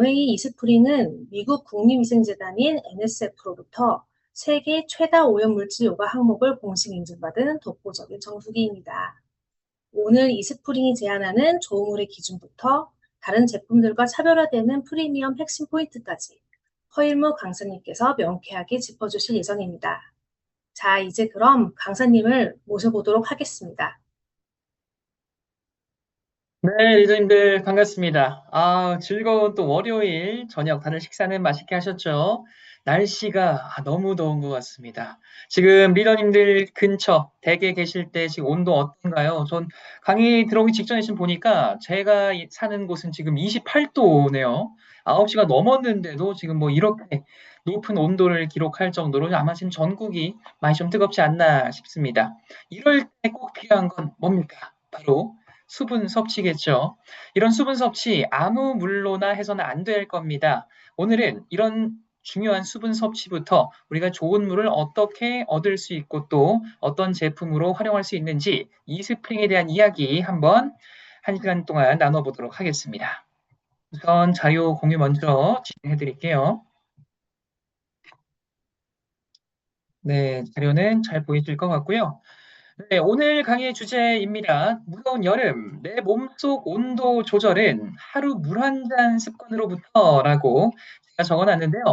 저희 이스프링은 미국 국립위생재단인 NSF로부터 세계 최다 오염물질 요가 항목을 공식 인증받은 독보적인 정수기입니다. 오늘 이스프링이 제안하는 조우물의 기준부터 다른 제품들과 차별화되는 프리미엄 핵심 포인트까지 허일무 강사님께서 명쾌하게 짚어주실 예정입니다. 자, 이제 그럼 강사님을 모셔보도록 하겠습니다. 네, 리더님들 반갑습니다. 즐거운 또 월요일 저녁 다들 식사는 맛있게 하셨죠? 날씨가 너무 더운 것 같습니다. 지금 리더님들 근처 댁에 계실 때 지금 온도 어떤가요? 전 강의 들어오기 직전에 지금 보니까 제가 사는 곳은 지금 28도네요. 9시가 넘었는데도 지금 뭐 이렇게 높은 온도를 기록할 정도로 아마 지금 전국이 많이 좀 뜨겁지 않나 싶습니다. 이럴 때 꼭 필요한 건 뭡니까? 바로 수분 섭취겠죠. 이런 수분 섭취 아무 물로나 해서는 안 될 겁니다. 오늘은 이런 중요한 수분 섭취부터 우리가 좋은 물을 어떻게 얻을 수 있고 또 어떤 제품으로 활용할 수 있는지 이스프링에 대한 이야기 한번 1시간 동안 나눠보도록 하겠습니다. 우선 자료 공유 먼저 진행해 드릴게요. 네, 자료는 잘 보이실 것 같고요. 네, 오늘 강의 주제입니다. 무더운 여름, 내 몸속 온도 조절은 하루 물 한 잔 습관으로부터라고 제가 적어놨는데요.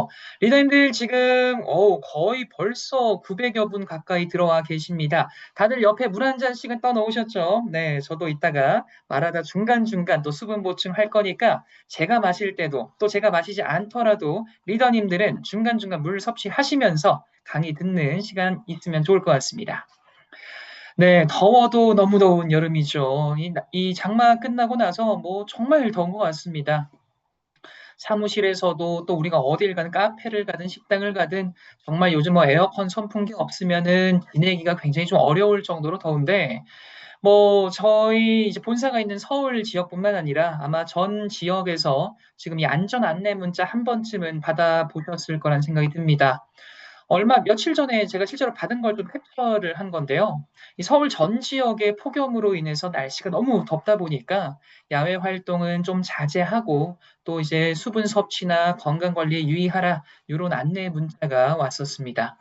리더님들 지금 거의 벌써 900여 분 가까이 들어와 계십니다. 다들 옆에 물 한 잔씩은 떠놓으셨죠? 네, 저도 이따가 말하다 중간중간 또 수분 보충할 거니까 제가 마실 때도 또 제가 마시지 않더라도 리더님들은 중간중간 물 섭취하시면서 강의 듣는 시간 있으면 좋을 것 같습니다. 네, 더워도 너무 더운 여름이죠. 이 장마 끝나고 나서 뭐 정말 더운 것 같습니다. 사무실에서도 또 우리가 어딜 가든 카페를 가든 식당을 가든 정말 요즘 뭐 에어컨 선풍기 없으면은 지내기가 굉장히 좀 어려울 정도로 더운데 뭐 저희 이제 본사가 있는 서울 지역뿐만 아니라 아마 전 지역에서 지금 이 안전 안내 문자 한 번쯤은 받아보셨을 거란 생각이 듭니다. 며칠 전에 제가 실제로 받은 걸 좀 캡처를 한 건데요. 이 서울 전 지역의 폭염으로 인해서 날씨가 너무 덥다 보니까 야외 활동은 좀 자제하고 또 이제 수분 섭취나 건강 관리에 유의하라 이런 안내 문자가 왔었습니다.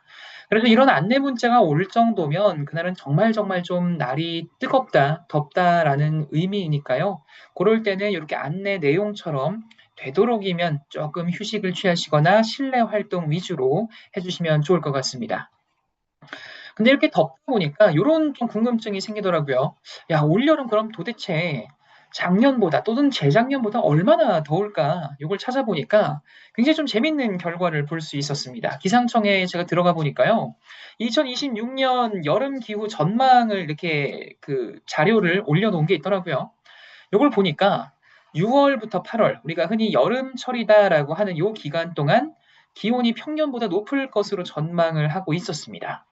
그래서 이런 안내 문자가 올 정도면 그날은 정말 정말 좀 날이 뜨겁다, 덥다라는 의미이니까요. 그럴 때는 이렇게 안내 내용처럼 되도록이면 조금 휴식을 취하시거나 실내 활동 위주로 해주시면 좋을 것 같습니다. 근데 이렇게 덥다 보니까 이런 좀 궁금증이 생기더라고요. 야, 올여름 그럼 도대체 작년보다 또는 재작년보다 얼마나 더울까? 이걸 찾아보니까 굉장히 좀 재밌는 결과를 볼 수 있었습니다. 기상청에 제가 들어가 보니까요. 2026년 여름 기후 전망을 이렇게 그 자료를 올려놓은 게 있더라고요. 이걸 보니까 6월부터 8월, 우리가 흔히 여름철이다라고 하는 이 기간 동안 기온이 평년보다 높을 것으로 전망을 하고 있었습니다.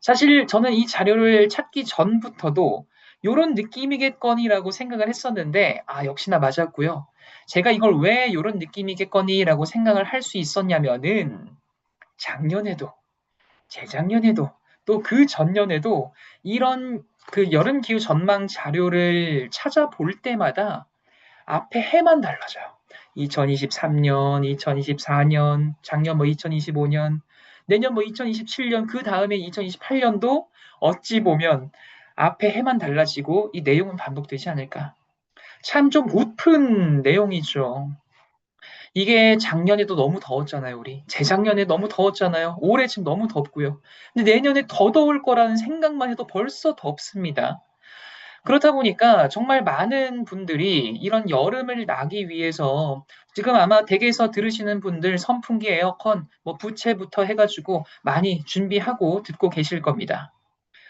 사실 저는 이 자료를 찾기 전부터도 이런 느낌이겠거니라고 생각을 했었는데, 역시나 맞았고요. 제가 이걸 왜 이런 느낌이겠거니라고 생각을 할 수 있었냐면은 작년에도, 재작년에도, 또 그 전년에도 이런 그 여름 기후 전망 자료를 찾아볼 때마다 앞에 해만 달라져요. 2023년, 2024년, 작년 뭐 2025년, 내년 뭐 2027년, 그 다음에 2028년도 어찌 보면 앞에 해만 달라지고 이 내용은 반복되지 않을까. 참 좀 웃픈 내용이죠. 이게 작년에도 너무 더웠잖아요, 우리. 재작년에 너무 더웠잖아요. 올해 지금 너무 덥고요. 근데 내년에 더 더울 거라는 생각만 해도 벌써 덥습니다. 그렇다 보니까 정말 많은 분들이 이런 여름을 나기 위해서 지금 아마 댁에서 들으시는 분들 선풍기, 에어컨, 뭐 부채부터 해가지고 많이 준비하고 듣고 계실 겁니다.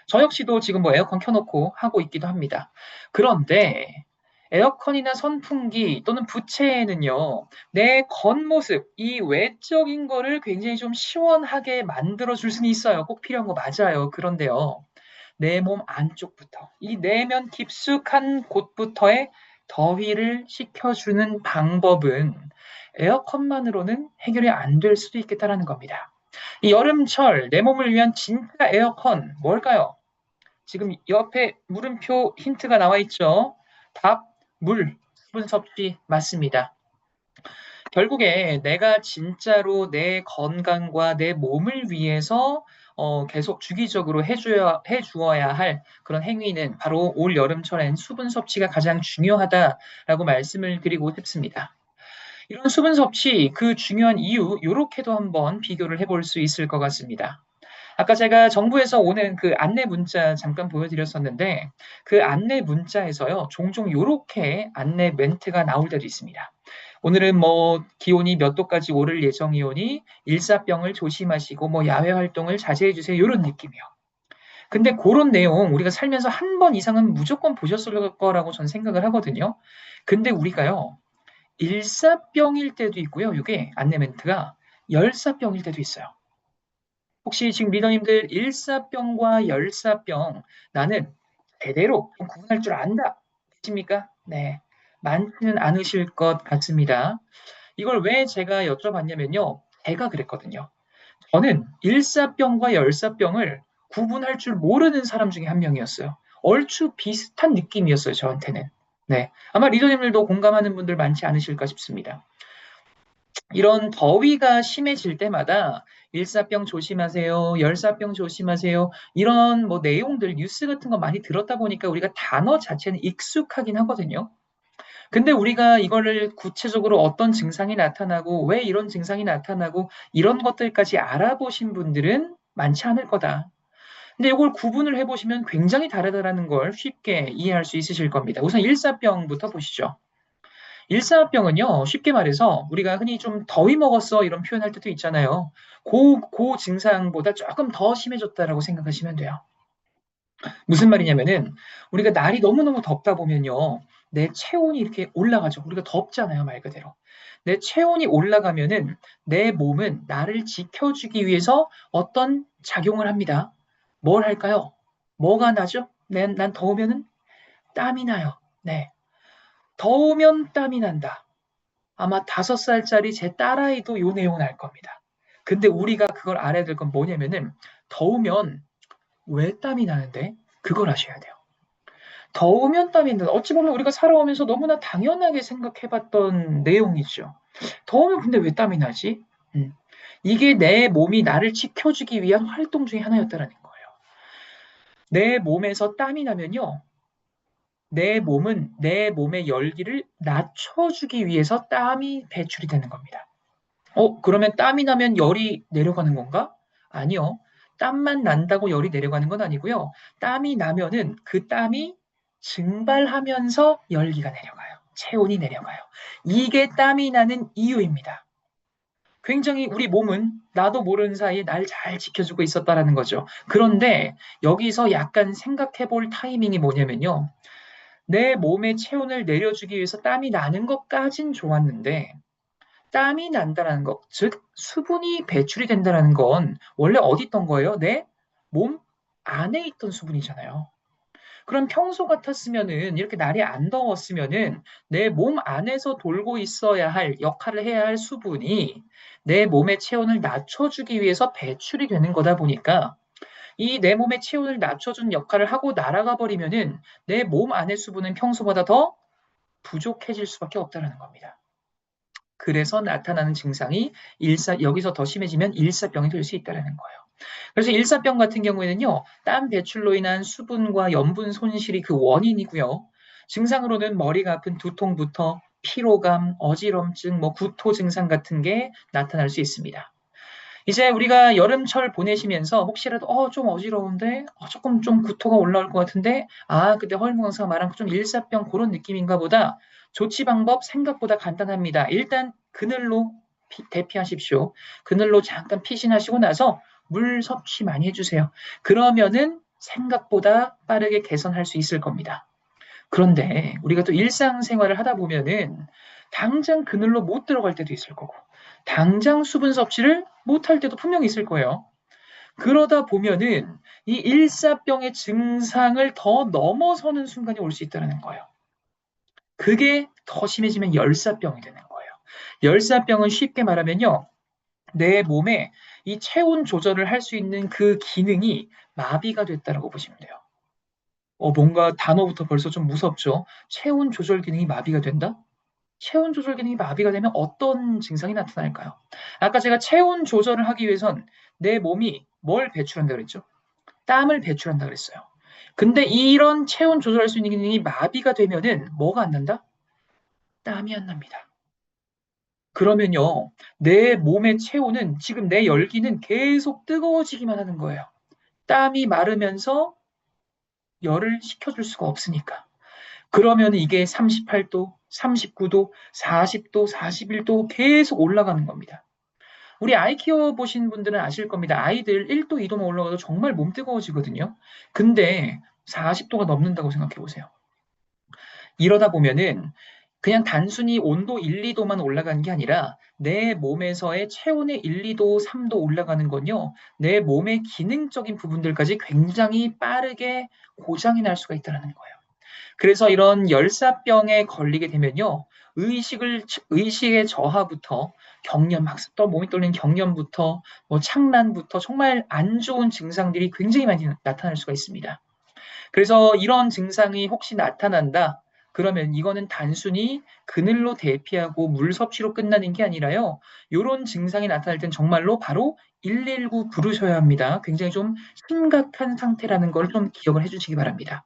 저 역시도 지금 뭐 에어컨 켜놓고 하고 있기도 합니다. 그런데 에어컨이나 선풍기 또는 부채에는요, 내 겉모습, 이 외적인 거를 굉장히 좀 시원하게 만들어줄 수는 있어요. 꼭 필요한 거 맞아요. 그런데요. 내 몸 안쪽부터, 이 내면 깊숙한 곳부터의 더위를 식혀주는 방법은 에어컨만으로는 해결이 안 될 수도 있겠다라는 겁니다. 이 여름철 내 몸을 위한 진짜 에어컨 뭘까요? 지금 옆에 물음표 힌트가 나와 있죠. 답, 물, 수분 섭취 맞습니다. 결국에 내가 진짜로 내 건강과 내 몸을 위해서 계속 주기적으로 해주어야 할 그런 행위는 바로 올 여름철엔 수분 섭취가 가장 중요하다라고 말씀을 드리고 싶습니다. 이런 수분 섭취, 그 중요한 이유, 요렇게도 한번 비교를 해볼 수 있을 것 같습니다. 아까 제가 정부에서 오는 그 안내 문자 잠깐 보여드렸었는데 그 안내 문자에서요, 종종 요렇게 안내 멘트가 나올 때도 있습니다. 오늘은 뭐 기온이 몇 도까지 오를 예정이오니 일사병을 조심하시고 뭐 야외 활동을 자제해 주세요. 이런 느낌이요. 근데 그런 내용 우리가 살면서 한 번 이상은 무조건 보셨을 거라고 전 생각을 하거든요. 근데 우리가요, 일사병일 때도 있고요. 이게 안내 멘트가 열사병일 때도 있어요. 혹시 지금 리더님들 일사병과 열사병 나는 제대로 구분할 줄 안다. 계십니까? 네. 많지는 않으실 것 같습니다. 이걸 왜 제가 여쭤봤냐면요. 제가 그랬거든요. 저는 일사병과 열사병을 구분할 줄 모르는 사람 중에 한 명이었어요. 얼추 비슷한 느낌이었어요, 저한테는. 네. 아마 리더님들도 공감하는 분들 많지 않으실까 싶습니다. 이런 더위가 심해질 때마다 일사병 조심하세요, 열사병 조심하세요. 이런 뭐 내용들, 뉴스 같은 거 많이 들었다 보니까 우리가 단어 자체는 익숙하긴 하거든요. 근데 우리가 이거를 구체적으로 어떤 증상이 나타나고 왜 이런 증상이 나타나고 이런 것들까지 알아보신 분들은 많지 않을 거다. 근데 이걸 구분을 해보시면 굉장히 다르다라는 걸 쉽게 이해할 수 있으실 겁니다. 우선 일사병부터 보시죠. 일사병은요, 쉽게 말해서 우리가 흔히 좀 더위 먹었어 이런 표현할 때도 있잖아요. 그 증상보다 조금 더 심해졌다라고 생각하시면 돼요. 무슨 말이냐면은 우리가 날이 너무너무 덥다 보면요. 내 체온이 이렇게 올라가죠. 우리가 덥잖아요, 말 그대로. 내 체온이 올라가면은 내 몸은 나를 지켜주기 위해서 어떤 작용을 합니다. 뭘 할까요? 뭐가 나죠? 난 더우면은 땀이 나요. 네. 더우면 땀이 난다. 아마 5살짜리 제 딸아이도 요 내용은 알 겁니다. 근데 우리가 그걸 알아야 될 건 뭐냐면은 더우면 왜 땀이 나는데? 그걸 아셔야 돼요. 더우면 땀이 난다. 어찌 보면 우리가 살아오면서 너무나 당연하게 생각해봤던 내용이죠. 더우면 근데 왜 땀이 나지? 음. 이게 내 몸이 나를 지켜주기 위한 활동 중에 하나였다라는 거예요. 내 몸에서 땀이 나면요. 내 몸은 내 몸의 열기를 낮춰주기 위해서 땀이 배출이 되는 겁니다. 그러면 땀이 나면 열이 내려가는 건가? 아니요. 땀만 난다고 열이 내려가는 건 아니고요. 땀이 나면은 그 땀이 증발하면서 열기가 내려가요. 체온이 내려가요. 이게 땀이 나는 이유입니다. 굉장히 우리 몸은 나도 모르는 사이에 날 잘 지켜주고 있었다라는 거죠. 그런데 여기서 약간 생각해 볼 타이밍이 뭐냐면요. 내 몸의 체온을 내려주기 위해서 땀이 나는 것까진 좋았는데 땀이 난다는 것, 즉 수분이 배출이 된다는 건 원래 어디 있던 거예요? 내 몸 안에 있던 수분이잖아요. 그럼 평소 같았으면은 이렇게 날이 안 더웠으면은 내 몸 안에서 돌고 있어야 할 역할을 해야 할 수분이 내 몸의 체온을 낮춰주기 위해서 배출이 되는 거다 보니까 이 내 몸의 체온을 낮춰준 역할을 하고 날아가 버리면은 내 몸 안의 수분은 평소보다 더 부족해질 수밖에 없다는 겁니다. 그래서 나타나는 증상이 여기서 더 심해지면 일사병이 될 수 있다는 거예요. 그래서 일사병 같은 경우에는요, 땀 배출로 인한 수분과 염분 손실이 그 원인이고요. 증상으로는 머리가 아픈 두통부터 피로감, 어지럼증, 뭐 구토 증상 같은 게 나타날 수 있습니다. 이제 우리가 여름철 보내시면서 혹시라도 좀 어지러운데 조금 좀 구토가 올라올 것 같은데 그때 허일무 강사가 말한 좀 일사병 그런 느낌인가 보다. 조치 방법 생각보다 간단합니다. 일단 그늘로 대피하십시오. 그늘로 잠깐 피신하시고 나서 물 섭취 많이 해주세요. 그러면은 생각보다 빠르게 개선할 수 있을 겁니다. 그런데 우리가 또 일상생활을 하다 보면은 당장 그늘로 못 들어갈 때도 있을 거고 당장 수분 섭취를 못할 때도 분명히 있을 거예요. 그러다 보면은 이 일사병의 증상을 더 넘어서는 순간이 올 수 있다는 거예요. 그게 더 심해지면 열사병이 되는 거예요. 열사병은 쉽게 말하면요. 내 몸에 이 체온 조절을 할 수 있는 그 기능이 마비가 됐다라고 보시면 돼요. 뭔가 단어부터 벌써 좀 무섭죠? 체온 조절 기능이 마비가 된다? 체온 조절 기능이 마비가 되면 어떤 증상이 나타날까요? 아까 제가 체온 조절을 하기 위해선 내 몸이 뭘 배출한다 그랬죠? 땀을 배출한다 그랬어요. 근데 이런 체온 조절할 수 있는 기능이 마비가 되면은 뭐가 안 난다? 땀이 안 납니다. 그러면요, 내 몸의 체온은 지금 내 열기는 계속 뜨거워지기만 하는 거예요. 땀이 마르면서 열을 식혀줄 수가 없으니까. 그러면 이게 38도, 39도, 40도, 41도 계속 올라가는 겁니다. 우리 아이 키워보신 분들은 아실 겁니다. 아이들 1도, 2도만 올라가도 정말 몸 뜨거워지거든요. 근데 40도가 넘는다고 생각해 보세요. 이러다 보면은 그냥 단순히 온도 1, 2도만 올라가는 게 아니라 내 몸에서의 체온의 1, 2도, 3도 올라가는 건요. 내 몸의 기능적인 부분들까지 굉장히 빠르게 고장이 날 수가 있다는 거예요. 그래서 이런 열사병에 걸리게 되면요. 의식의 저하부터 경련, 막 몸이 떨리는 경련부터 뭐 착란부터 정말 안 좋은 증상들이 굉장히 많이 나타날 수가 있습니다. 그래서 이런 증상이 혹시 나타난다. 그러면 이거는 단순히 그늘로 대피하고 물 섭취로 끝나는 게 아니라요. 이런 증상이 나타날 땐 정말로 바로 119 부르셔야 합니다. 굉장히 좀 심각한 상태라는 걸 좀 기억을 해주시기 바랍니다.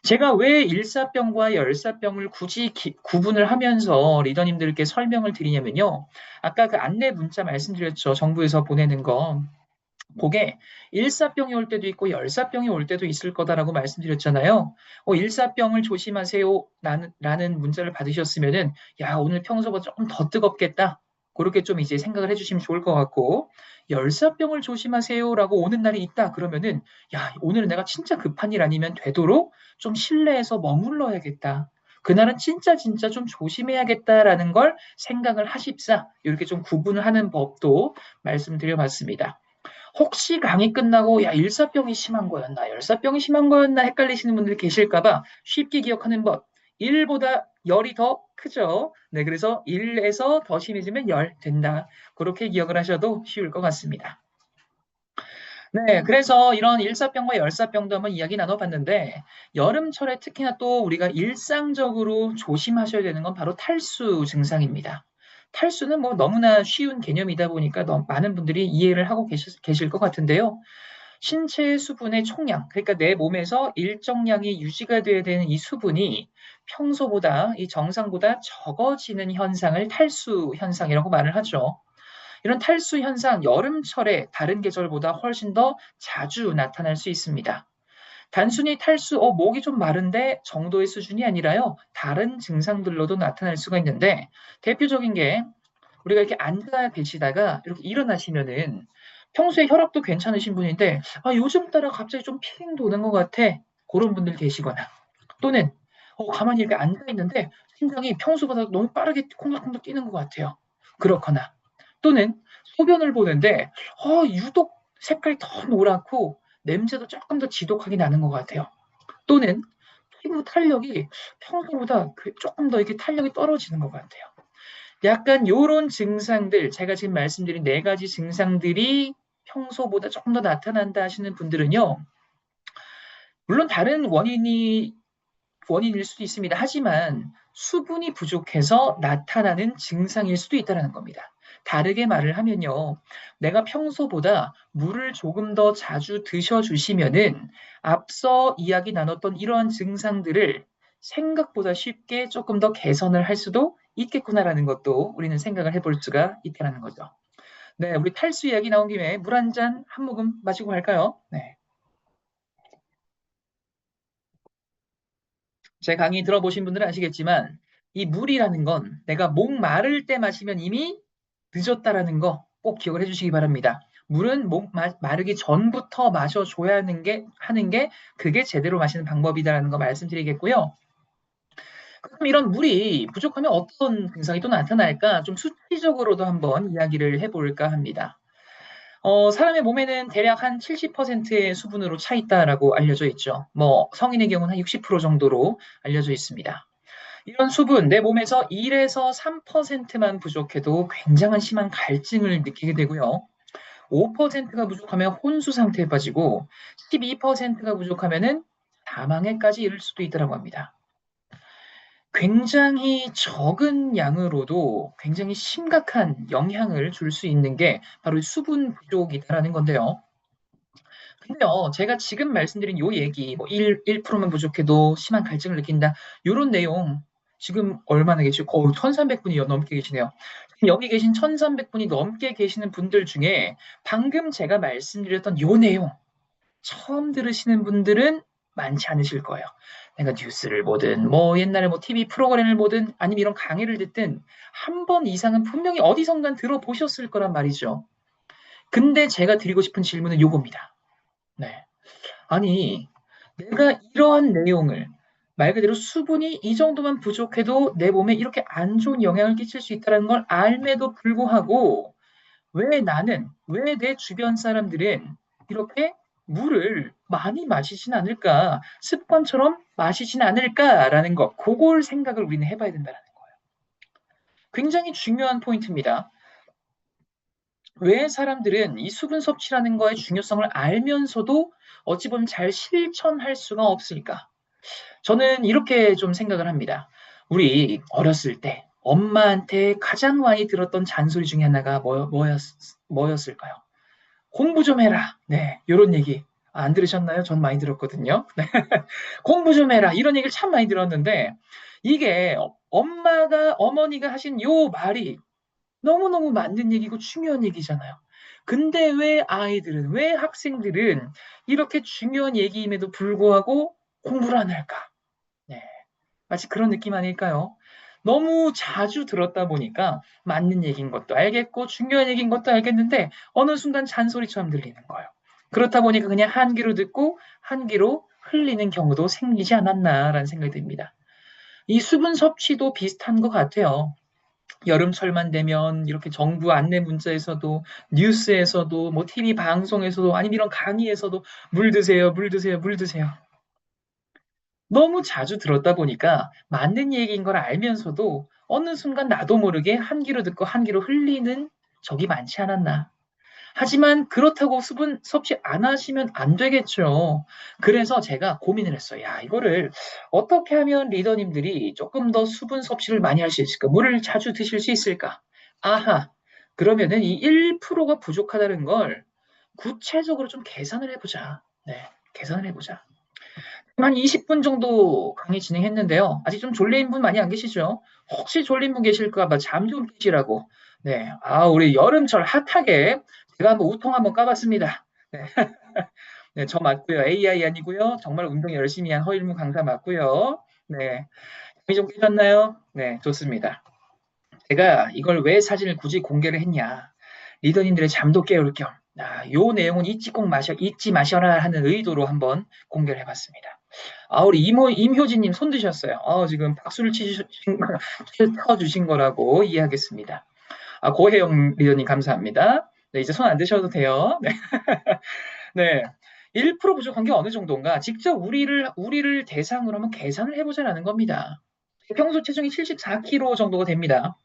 제가 왜 일사병과 열사병을 굳이 구분을 하면서 리더님들께 설명을 드리냐면요. 아까 그 안내 문자 말씀드렸죠. 정부에서 보내는 거. 그게 일사병이 올 때도 있고 열사병이 올 때도 있을 거다라고 말씀드렸잖아요. 일사병을 조심하세요. 라는 문자를 받으셨으면은, 야, 오늘 평소보다 조금 더 뜨겁겠다. 그렇게 좀 이제 생각을 해주시면 좋을 것 같고, 열사병을 조심하세요라고 오는 날이 있다. 그러면은, 야, 오늘은 내가 진짜 급한 일 아니면 되도록 좀 실내에서 머물러야겠다. 그날은 진짜 좀 조심해야겠다라는 걸 생각을 하십사. 이렇게 좀 구분을 하는 법도 말씀드려봤습니다. 혹시 강의 끝나고 야 일사병이 심한 거였나 열사병이 심한 거였나 헷갈리시는 분들이 계실까 봐 쉽게 기억하는 법. 1보다 열이 더 크죠. 네, 그래서 1에서 더 심해지면 열 된다. 그렇게 기억을 하셔도 쉬울 것 같습니다. 네, 그래서 이런 일사병과 열사병도 한번 이야기 나눠봤는데 여름철에 특히나 또 우리가 일상적으로 조심하셔야 되는 건 바로 탈수 증상입니다. 탈수는 뭐 너무나 쉬운 개념이다 보니까 너무 많은 분들이 이해를 하고 계실 것 같은데요. 신체의 수분의 총량, 그러니까 내 몸에서 일정량이 유지가 돼야 되는 이 수분이 평소보다, 이 정상보다 적어지는 현상을 탈수 현상이라고 말을 하죠. 이런 탈수 현상, 여름철에 다른 계절보다 훨씬 더 자주 나타날 수 있습니다. 단순히 탈수, 목이 좀 마른데 정도의 수준이 아니라요, 다른 증상들로도 나타날 수가 있는데, 대표적인 게 우리가 이렇게 앉아 계시다가 이렇게 일어나시면은 평소에 혈압도 괜찮으신 분인데, 요즘 따라 갑자기 좀 핑 도는 것 같아. 그런 분들 계시거나, 또는 가만히 이렇게 앉아 있는데 심장이 평소보다 너무 빠르게 콩닥콩닥 뛰는 것 같아요. 그렇거나, 또는 소변을 보는데 유독 색깔이 더 노랗고 냄새도 조금 더 지독하게 나는 것 같아요. 또는 피부 탄력이 평소보다 조금 더 이렇게 탄력이 떨어지는 것 같아요. 약간 요런 증상들, 제가 지금 말씀드린 네 가지 증상들이 평소보다 조금 더 나타난다 하시는 분들은요, 물론 다른 원인일 수도 있습니다. 하지만 수분이 부족해서 나타나는 증상일 수도 있다는 겁니다. 다르게 말을 하면요. 내가 평소보다 물을 조금 더 자주 드셔주시면은 앞서 이야기 나눴던 이러한 증상들을 생각보다 쉽게 조금 더 개선을 할 수도 있겠구나라는 것도 우리는 생각을 해볼 수가 있다는 거죠. 네, 우리 탈수 이야기 나온 김에 물 한 잔 한 모금 마시고 갈까요? 네. 제 강의 들어보신 분들은 아시겠지만 이 물이라는 건 내가 목 마를 때 마시면 이미 늦었다라는 거 꼭 기억을 해주시기 바랍니다. 물은 목 마르기 전부터 마셔줘야 하는 게 그게 제대로 마시는 방법이다라는 거 말씀드리겠고요. 그럼 이런 물이 부족하면 어떤 증상이 또 나타날까? 좀 수치적으로도 한번 이야기를 해볼까 합니다. 사람의 몸에는 대략 한 70%의 수분으로 차 있다라고 알려져 있죠. 뭐 성인의 경우는 한 60% 정도로 알려져 있습니다. 이런 수분, 내 몸에서 1에서 3%만 부족해도 굉장한 심한 갈증을 느끼게 되고요. 5%가 부족하면 혼수 상태에 빠지고 12%가 부족하면은 사망에까지 이를 수도 있다고 합니다. 굉장히 적은 양으로도 굉장히 심각한 영향을 줄 수 있는 게 바로 이 수분 부족이다라는 건데요. 근데요, 제가 지금 말씀드린 요 얘기, 뭐 1%만 부족해도 심한 갈증을 느낀다. 요런 내용, 지금 얼마나 계시죠? 거의 1300분이 넘게 계시네요. 지금 여기 계신 1300분이 넘게 계시는 분들 중에 방금 제가 말씀드렸던 요 내용, 처음 들으시는 분들은 많지 않으실 거예요. 내가 뉴스를 보든, 뭐 옛날에 뭐 TV 프로그램을 보든, 아니면 이런 강의를 듣든, 한 번 이상은 분명히 어디선간 들어보셨을 거란 말이죠. 근데 제가 드리고 싶은 질문은 요겁니다. 네. 아니, 내가 이러한 내용을 말 그대로 수분이 이 정도만 부족해도 내 몸에 이렇게 안 좋은 영향을 끼칠 수 있다는 걸 알매도 불구하고 왜 내 주변 사람들은 이렇게 물을 많이 마시진 않을까, 습관처럼 마시진 않을까라는 것, 그걸 생각을 우리는 해봐야 된다는 거예요. 굉장히 중요한 포인트입니다. 왜 사람들은 이 수분 섭취라는 거의 중요성을 알면서도 어찌 보면 잘 실천할 수가 없을까? 저는 이렇게 좀 생각을 합니다. 우리 어렸을 때 엄마한테 가장 많이 들었던 잔소리 중에 하나가 뭐였을까요? 공부 좀 해라. 네, 이런 얘기. 안 들으셨나요? 전 많이 들었거든요. 네. 공부 좀 해라. 이런 얘기를 참 많이 들었는데, 이게 어머니가 하신 요 말이 너무너무 맞는 얘기고 중요한 얘기잖아요. 근데 왜 학생들은 이렇게 중요한 얘기임에도 불구하고 공부를 안 할까? 네. 마치 그런 느낌 아닐까요? 너무 자주 들었다 보니까 맞는 얘기인 것도 알겠고 중요한 얘기인 것도 알겠는데 어느 순간 잔소리처럼 들리는 거예요. 그렇다 보니까 그냥 한 귀로 듣고 한 귀로 흘리는 경우도 생기지 않았나라는 생각이 듭니다. 이 수분 섭취도 비슷한 것 같아요. 여름철만 되면 이렇게 정부 안내 문자에서도 뉴스에서도 뭐 TV 방송에서도 아니면 이런 강의에서도 물 드세요, 물 드세요, 물 드세요. 너무 자주 들었다 보니까 맞는 얘기인 걸 알면서도 어느 순간 나도 모르게 한 귀로 듣고 한 귀로 흘리는 적이 많지 않았나. 하지만 그렇다고 수분 섭취 안 하시면 안 되겠죠. 그래서 제가 고민을 했어요. 야, 이거를 어떻게 하면 리더님들이 조금 더 수분 섭취를 많이 할 수 있을까? 물을 자주 드실 수 있을까? 아하. 그러면은 이 1%가 부족하다는 걸 구체적으로 좀 계산을 해보자. 네, 계산을 해보자. 한 20분 정도 강의 진행했는데요. 아직 좀 졸린 분 많이 안 계시죠? 혹시 졸린 분 계실까 봐 잠 좀 깨시라고. 네. 아, 우리 여름철 핫하게 제가 한번 우통 한번 까봤습니다. 네. 네, 저 맞고요. AI 아니고요. 정말 운동 열심히 한 허일무 강사 맞고요. 네. 잠이 좀 깨셨나요? 네, 좋습니다. 제가 이걸 왜 사진을 굳이 공개를 했냐. 리더님들의 잠도 깨울 겸, 요 내용은 잊지 마셔라 하는 의도로 한번 공개를 해봤습니다. 우리 임효진님 손 드셨어요. 지금 박수를 쳐주신 거라고 이해하겠습니다. 고혜영 리더님 감사합니다. 네, 이제 손 안 드셔도 돼요. 네. 네. 1% 부족한 게 어느 정도인가? 직접 우리를 대상으로 한번 계산을 해보자라는 겁니다. 평소 체중이 74kg 정도가 됩니다.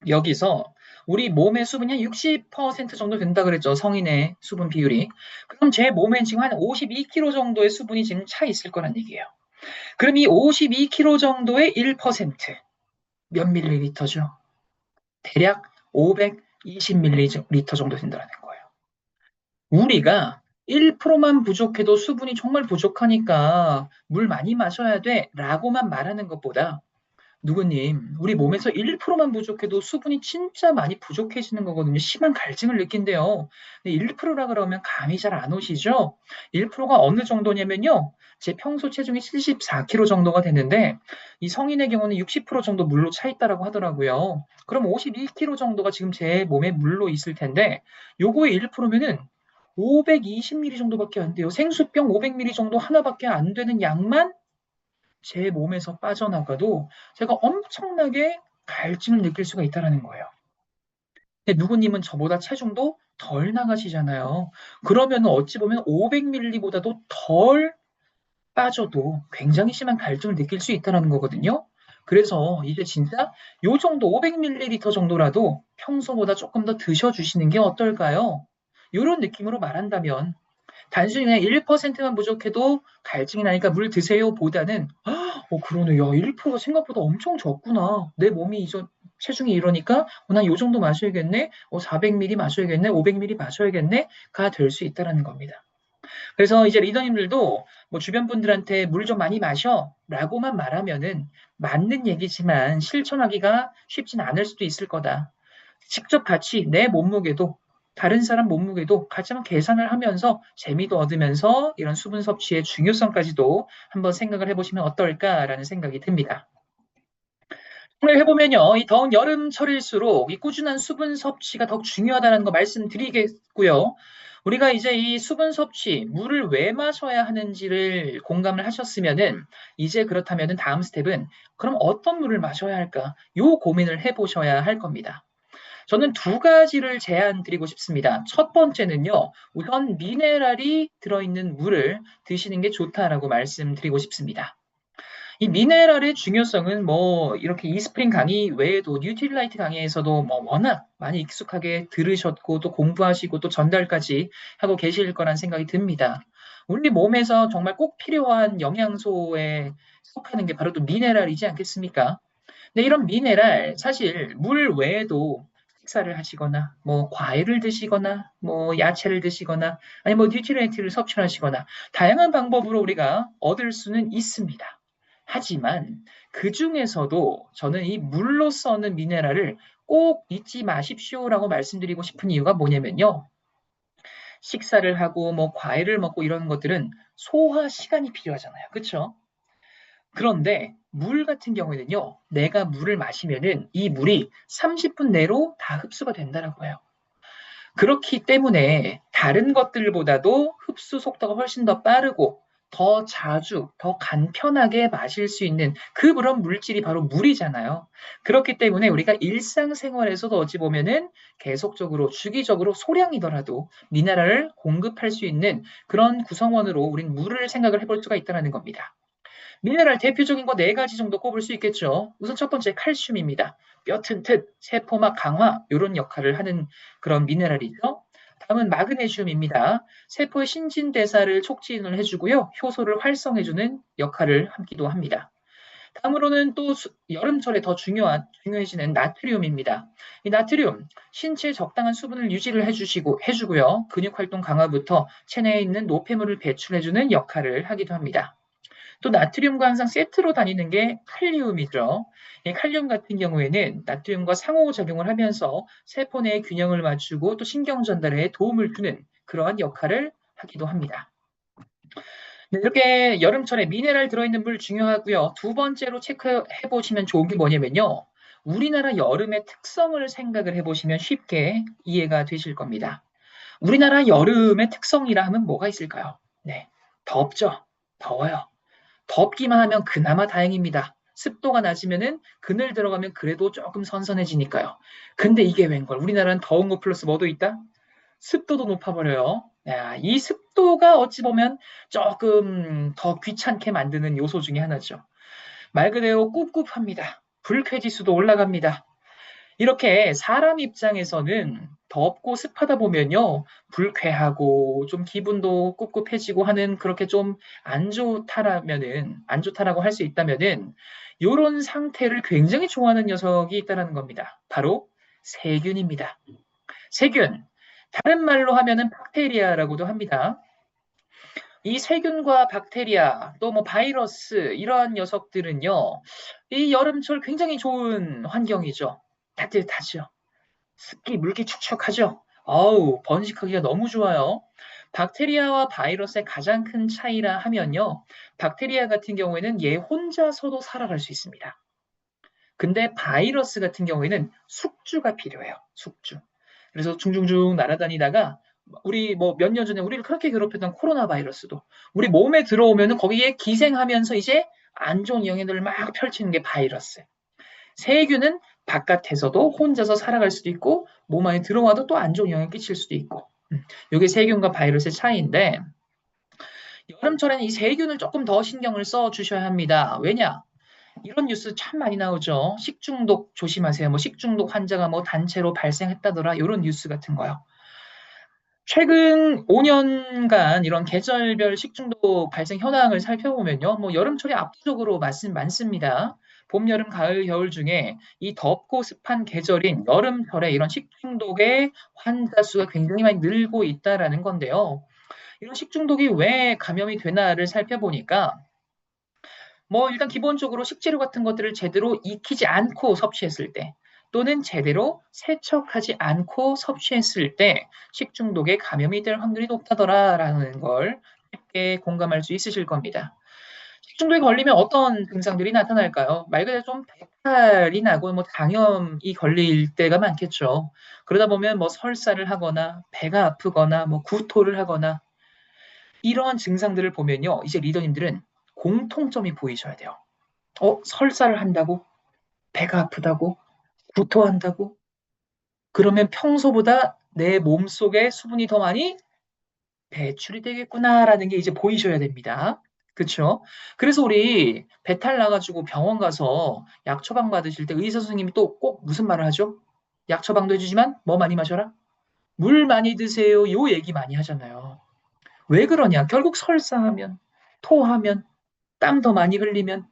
여기서 우리 몸의 수분이 한 60% 정도 된다 그랬죠. 성인의 수분 비율이. 그럼 제 몸엔 지금 한 52kg 정도의 수분이 지금 차 있을 거란 얘기예요. 그럼 이 52kg 정도의 1%몇 밀리리터죠? 대략 520ml 정도 된다는 거예요. 우리가 1%만 부족해도 수분이 정말 부족하니까 물 많이 마셔야 돼 라고만 말하는 것보다 누구님, 우리 몸에서 1%만 부족해도 수분이 진짜 많이 부족해지는 거거든요. 심한 갈증을 느낀대요. 근데 1%라 그러면 감이 잘 안 오시죠? 1%가 어느 정도냐면요. 제 평소 체중이 74kg 정도가 되는데 이 성인의 경우는 60% 정도 물로 차 있다라고 하더라고요. 그럼 51kg 정도가 지금 제 몸에 물로 있을 텐데 요거의 1%면은 520ml 정도밖에 안 돼요. 생수병 500ml 정도 하나밖에 안 되는 양만 제 몸에서 빠져나가도 제가 엄청나게 갈증을 느낄 수가 있다는 거예요. 근데 누구님은 저보다 체중도 덜 나가시잖아요. 그러면 어찌 보면 500ml보다도 덜 빠져도 굉장히 심한 갈증을 느낄 수 있다는 거거든요. 그래서 이제 진짜 요 정도 500ml 정도라도 평소보다 조금 더 드셔주시는 게 어떨까요? 이런 느낌으로 말한다면 단순히 그냥 1%만 부족해도 갈증이 나니까 물 드세요 보다는 그러네. 야, 1% 생각보다 엄청 적구나. 내 몸이 체중이 이러니까 난 요 정도 마셔야겠네. 400ml 마셔야겠네. 500ml 마셔야겠네.가 될 수 있다라는 겁니다. 그래서 이제 리더님들도 뭐 주변 분들한테 물 좀 많이 마셔 라고만 말하면은 맞는 얘기지만 실천하기가 쉽진 않을 수도 있을 거다. 직접 같이 내 몸무게도 다른 사람 몸무게도 같이 한번 계산을 하면서 재미도 얻으면서 이런 수분 섭취의 중요성까지도 한번 생각을 해보시면 어떨까라는 생각이 듭니다. 오늘 해보면요, 이 더운 여름철일수록 이 꾸준한 수분 섭취가 더욱 중요하다는 거 말씀드리겠고요. 우리가 이제 이 수분 섭취, 물을 왜 마셔야 하는지를 공감을 하셨으면은 이제 그렇다면은 다음 스텝은 그럼 어떤 물을 마셔야 할까? 요 고민을 해보셔야 할 겁니다. 저는 두 가지를 제안 드리고 싶습니다. 첫 번째는요, 우선 미네랄이 들어있는 물을 드시는 게 좋다라고 말씀드리고 싶습니다. 이 미네랄의 중요성은 뭐 이렇게 이스프링 강의 외에도 뉴트릴라이트 강의에서도 뭐 워낙 많이 익숙하게 들으셨고 또 공부하시고 또 전달까지 하고 계실 거란 생각이 듭니다. 우리 몸에서 정말 꼭 필요한 영양소에 속하는 게 바로 또 미네랄이지 않겠습니까? 근데 이런 미네랄 사실 물 외에도 식사를 하시거나 뭐 과일을 드시거나 뭐 야채를 드시거나 아니 뭐 뉴트리엔트를 섭취하시거나 다양한 방법으로 우리가 얻을 수는 있습니다. 하지만 그 중에서도 저는 이 물로서는 미네랄을 꼭 잊지 마십시오라고 말씀드리고 싶은 이유가 뭐냐면요. 식사를 하고 뭐 과일을 먹고 이런 것들은 소화 시간이 필요하잖아요. 그렇죠? 그런데 물 같은 경우에는요. 내가 물을 마시면은 이 물이 30분 내로 다 흡수가 된다라고 해요. 그렇기 때문에 다른 것들보다도 흡수 속도가 훨씬 더 빠르고 더 자주, 더 간편하게 마실 수 있는 그런 물질이 바로 물이잖아요. 그렇기 때문에 우리가 일상생활에서도 어찌 보면은 계속적으로 주기적으로 소량이더라도 미네랄을 공급할 수 있는 그런 구성원으로 우린 물을 생각을 해볼 수가 있다는 겁니다. 미네랄 대표적인 거 네 가지 정도 꼽을 수 있겠죠. 우선 첫 번째 칼슘입니다. 뼈 튼튼, 세포막 강화 이런 역할을 하는 그런 미네랄이죠. 다음은 마그네슘입니다. 세포의 신진대사를 촉진을 해주고요. 효소를 활성해주는 역할을 하기도 합니다. 다음으로는 또 여름철에 더 중요해지는 나트륨입니다. 이 나트륨, 신체에 적당한 수분을 유지를 해주고요. 근육 활동 강화부터 체내에 있는 노폐물을 배출해주는 역할을 하기도 합니다. 또 나트륨과 항상 세트로 다니는 게 칼륨이죠. 이 칼륨 같은 경우에는 나트륨과 상호작용을 하면서 세포 내의 균형을 맞추고 또 신경 전달에 도움을 주는 그러한 역할을 하기도 합니다. 네, 이렇게 여름철에 미네랄 들어있는 물 중요하고요. 두 번째로 체크해 보시면 좋은 게 뭐냐면요. 우리나라 여름의 특성을 생각을 해보시면 쉽게 이해가 되실 겁니다. 우리나라 여름의 특성이라 하면 뭐가 있을까요? 네, 덥죠. 더워요. 덥기만 하면 그나마 다행입니다. 습도가 낮으면은 그늘 들어가면 그래도 조금 선선해지니까요. 근데 이게 웬걸? 우리나라는 더운 거 플러스 뭐도 있다? 습도도 높아버려요. 야, 이 습도가 어찌 보면 조금 더 귀찮게 만드는 요소 중에 하나죠. 말 그대로 꿉꿉합니다. 불쾌지수도 올라갑니다. 이렇게 사람 입장에서는 덥고 습하다 보면요, 불쾌하고 좀 기분도 꿉꿉해지고 하는 그렇게 좀 안 좋다라고 할 수 있다면은, 요런 상태를 굉장히 좋아하는 녀석이 있다는 겁니다. 바로 세균입니다. 세균. 다른 말로 하면은 박테리아라고도 합니다. 이 세균과 박테리아, 또 뭐 바이러스, 이러한 녀석들은요, 이 여름철 굉장히 좋은 환경이죠. 따뜻하죠. 습기, 물기 축축하죠? 어우, 번식하기가 너무 좋아요. 박테리아와 바이러스의 가장 큰 차이라 하면요. 박테리아 같은 경우에는 얘 혼자서도 살아갈 수 있습니다. 근데 바이러스 같은 경우에는 숙주가 필요해요. 숙주. 그래서 중중중 날아다니다가 우리 뭐 몇 년 전에 우리를 그렇게 괴롭혔던 코로나 바이러스도 우리 몸에 들어오면은 거기에 기생하면서 이제 안 좋은 영향들을 막 펼치는 게 바이러스. 세균은 바깥에서도 혼자서 살아갈 수도 있고 몸 안에 들어와도 또 안 좋은 영향을 끼칠 수도 있고 이게 세균과 바이러스의 차이인데 여름철에는 이 세균을 조금 더 신경을 써 주셔야 합니다. 왜냐? 이런 뉴스 참 많이 나오죠. 식중독 조심하세요. 뭐 식중독 환자가 뭐 단체로 발생했다더라. 이런 뉴스 같은 거요. 최근 5년간 이런 계절별 식중독 발생 현황을 살펴보면요. 뭐 여름철이 압도적으로 많습니다. 봄, 여름, 가을, 겨울 중에 이 덥고 습한 계절인 여름철에 이런 식중독의 환자 수가 굉장히 많이 늘고 있다라는 건데요. 이런 식중독이 왜 감염이 되나를 살펴보니까 뭐 일단 기본적으로 식재료 같은 것들을 제대로 익히지 않고 섭취했을 때 또는 제대로 세척하지 않고 섭취했을 때 식중독에 감염이 될 확률이 높다더라라는 걸 쉽게 공감할 수 있으실 겁니다. 식중독에 걸리면 어떤 증상들이 나타날까요? 말 그대로 좀 배탈이 나고 뭐 당염이 걸릴 때가 많겠죠. 그러다 보면 뭐 설사를 하거나 배가 아프거나 뭐 구토를 하거나 이러한 증상들을 보면요. 이제 리더님들은 공통점이 보이셔야 돼요. 설사를 한다고? 배가 아프다고? 구토한다고? 그러면 평소보다 내 몸속에 수분이 더 많이 배출이 되겠구나라는 게 이제 보이셔야 됩니다. 그쵸? 그래서 우리 배탈 나가지고 병원 가서 약 처방 받으실 때 의사 선생님이 또 꼭 무슨 말을 하죠? 약 처방도 해주지만 뭐 많이 마셔라? 물 많이 드세요. 요 얘기 많이 하잖아요. 왜 그러냐? 결국 설사하면, 토하면, 땀 더 많이 흘리면